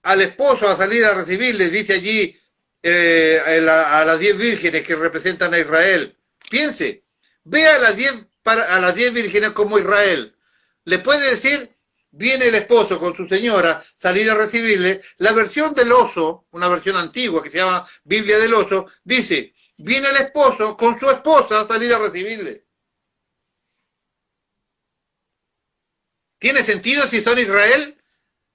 al esposo a salir a recibirle. Dice allí a las 10 vírgenes que representan a Israel. Piense. Ve a las 10 vírgenes como Israel. Le puede decir, viene el esposo con su señora, salir a recibirle. La versión del oso, una versión antigua que se llama Biblia del oso, dice, viene el esposo con su esposa a salir a recibirle. ¿Tiene sentido si son Israel?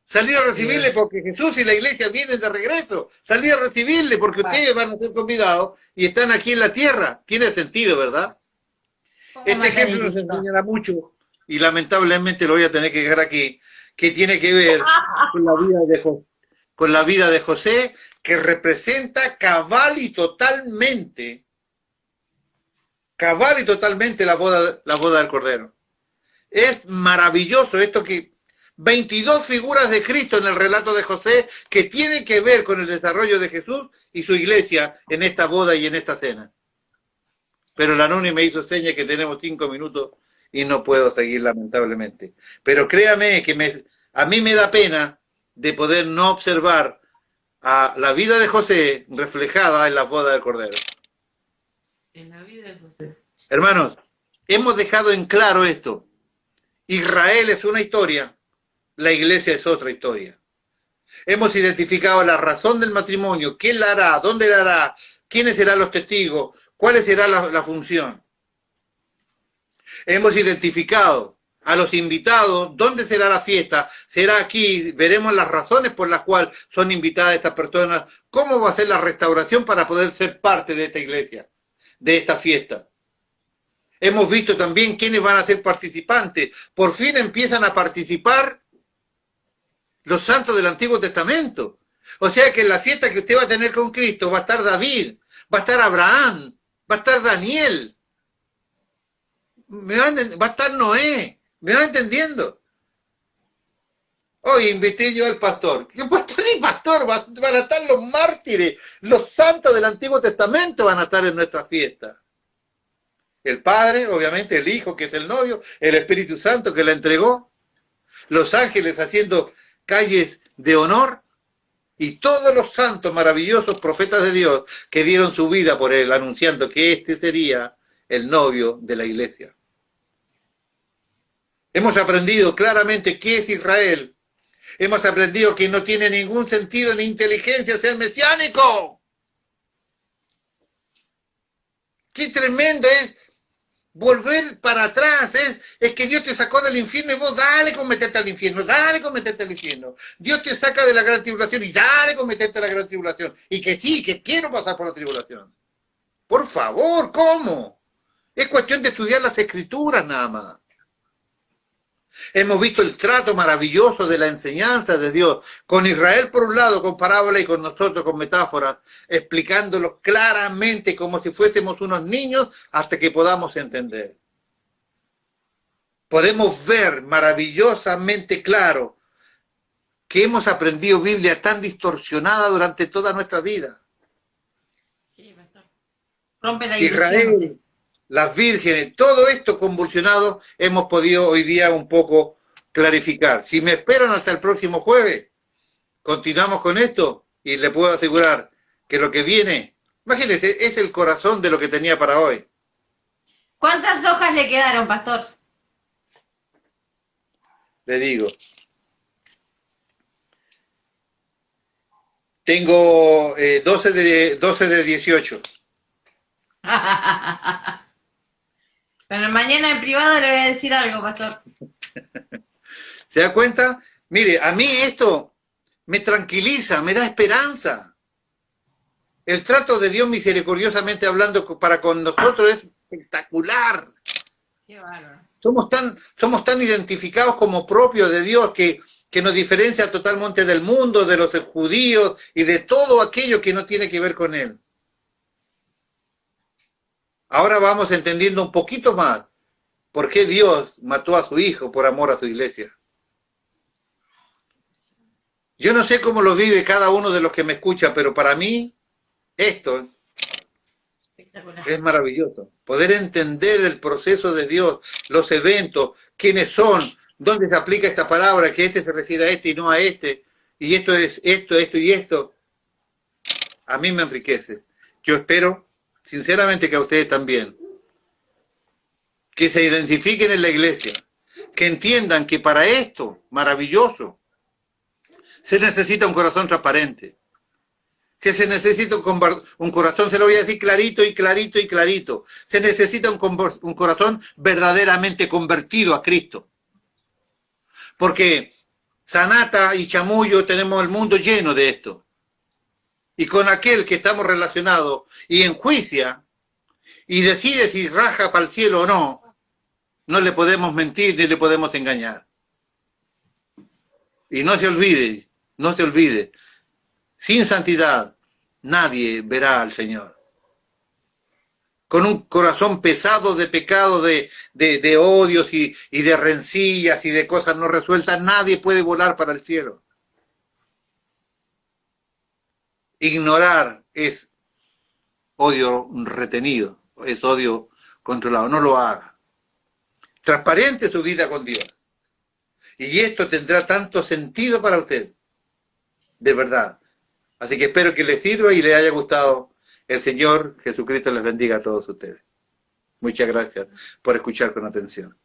Salir a recibirle porque Jesús y la iglesia vienen de regreso. Salir a recibirle porque ustedes van a ser convidados y están aquí en la tierra. Tiene sentido, ¿verdad? Este ejemplo nos enseñará mucho y lamentablemente lo voy a tener que dejar aquí, que tiene que ver con la vida de José, que representa cabal y totalmente la boda del Cordero. Es maravilloso esto que 22 figuras de Cristo en el relato de José que tienen que ver con el desarrollo de Jesús y su iglesia en esta boda y en esta cena. Pero la Nuni me hizo señas que tenemos 5 minutos y no puedo seguir lamentablemente. Pero créame que a mí me da pena de poder no observar a la vida de José reflejada en la boda del Cordero. En la vida de José. Hermanos, hemos dejado en claro esto. Israel es una historia, la iglesia es otra historia. Hemos identificado la razón del matrimonio, quién la hará, dónde la hará, quiénes serán los testigos, cuál será la función. Hemos identificado a los invitados, dónde será la fiesta, será aquí, veremos las razones por las cuales son invitadas estas personas, cómo va a ser la restauración para poder ser parte de esta iglesia, de esta fiesta. Hemos visto también quiénes van a ser participantes. Por fin empiezan a participar los santos del Antiguo Testamento. O sea que en la fiesta que usted va a tener con Cristo va a estar David, va a estar Abraham, va a estar Daniel, va a estar Noé. ¿Me va entendiendo? Hoy invité yo al pastor. ¿Qué pastor ni pastor? Van a estar los mártires, los santos del Antiguo Testamento van a estar en nuestra fiesta. El Padre, obviamente, el Hijo, que es el novio, el Espíritu Santo que la entregó, los ángeles haciendo calles de honor y todos los santos maravillosos profetas de Dios que dieron su vida por él, anunciando que este sería el novio de la iglesia. Hemos aprendido claramente qué es Israel. Hemos aprendido que no tiene ningún sentido ni inteligencia ser mesiánico. Qué tremendo es volver para atrás. Es que Dios te sacó del infierno y vos dale con meterte al infierno, dale con meterte al infierno. Dios te saca de la gran tribulación y dale con meterte a la gran tribulación. Y que sí, que quiero pasar por la tribulación. Por favor, ¿cómo? Es cuestión de estudiar las escrituras nada más. Hemos visto el trato maravilloso de la enseñanza de Dios, con Israel por un lado, con parábola, y con nosotros con metáforas, explicándolo claramente como si fuésemos unos niños hasta que podamos entender. Podemos ver maravillosamente claro que hemos aprendido Biblia tan distorsionada durante toda nuestra vida. Sí, pastor. Rompe la ilusión. Israel, las vírgenes, todo esto convulsionado hemos podido hoy día un poco clarificar. Si me esperan hasta el próximo jueves, continuamos con esto y le puedo asegurar que lo que viene, imagínense, es el corazón de lo que tenía para hoy. ¿Cuántas hojas le quedaron, pastor? Le digo. Tengo 12 de 18. Pero mañana en privado le voy a decir algo, pastor. ¿Se da cuenta? Mire, a mí esto me tranquiliza, me da esperanza. El trato de Dios misericordiosamente hablando para con nosotros es espectacular. Qué bárbaro. Somos tan identificados como propios de Dios que nos diferencia totalmente del mundo, de los judíos y de todo aquello que no tiene que ver con Él. Ahora vamos entendiendo un poquito más por qué Dios mató a su Hijo por amor a su iglesia. Yo no sé cómo lo vive cada uno de los que me escucha, pero para mí esto es maravilloso. Poder entender el proceso de Dios, los eventos, quiénes son, dónde se aplica esta palabra, que este se refiere a este y no a este, y esto es esto y esto. A mí me enriquece. Yo espero sinceramente que a ustedes también, que se identifiquen en la iglesia, que entiendan que para esto maravilloso se necesita un corazón transparente, que se necesita un corazón, se lo voy a decir clarito y clarito y clarito, se necesita un corazón verdaderamente convertido a Cristo, porque Sanata y Chamullo tenemos el mundo lleno de esto. Y con aquel que estamos relacionados y enjuicia y decide si raja para el cielo o no, no le podemos mentir ni le podemos engañar. Y no se olvide, sin santidad nadie verá al Señor. Con un corazón pesado de pecado, de odios y de rencillas y de cosas no resueltas, nadie puede volar para el cielo. Ignorar es odio retenido, es odio controlado. No lo haga. Transparente su vida con Dios. Y esto tendrá tanto sentido para usted. De verdad. Así que espero que les sirva y les haya gustado. El Señor Jesucristo les bendiga a todos ustedes. Muchas gracias por escuchar con atención.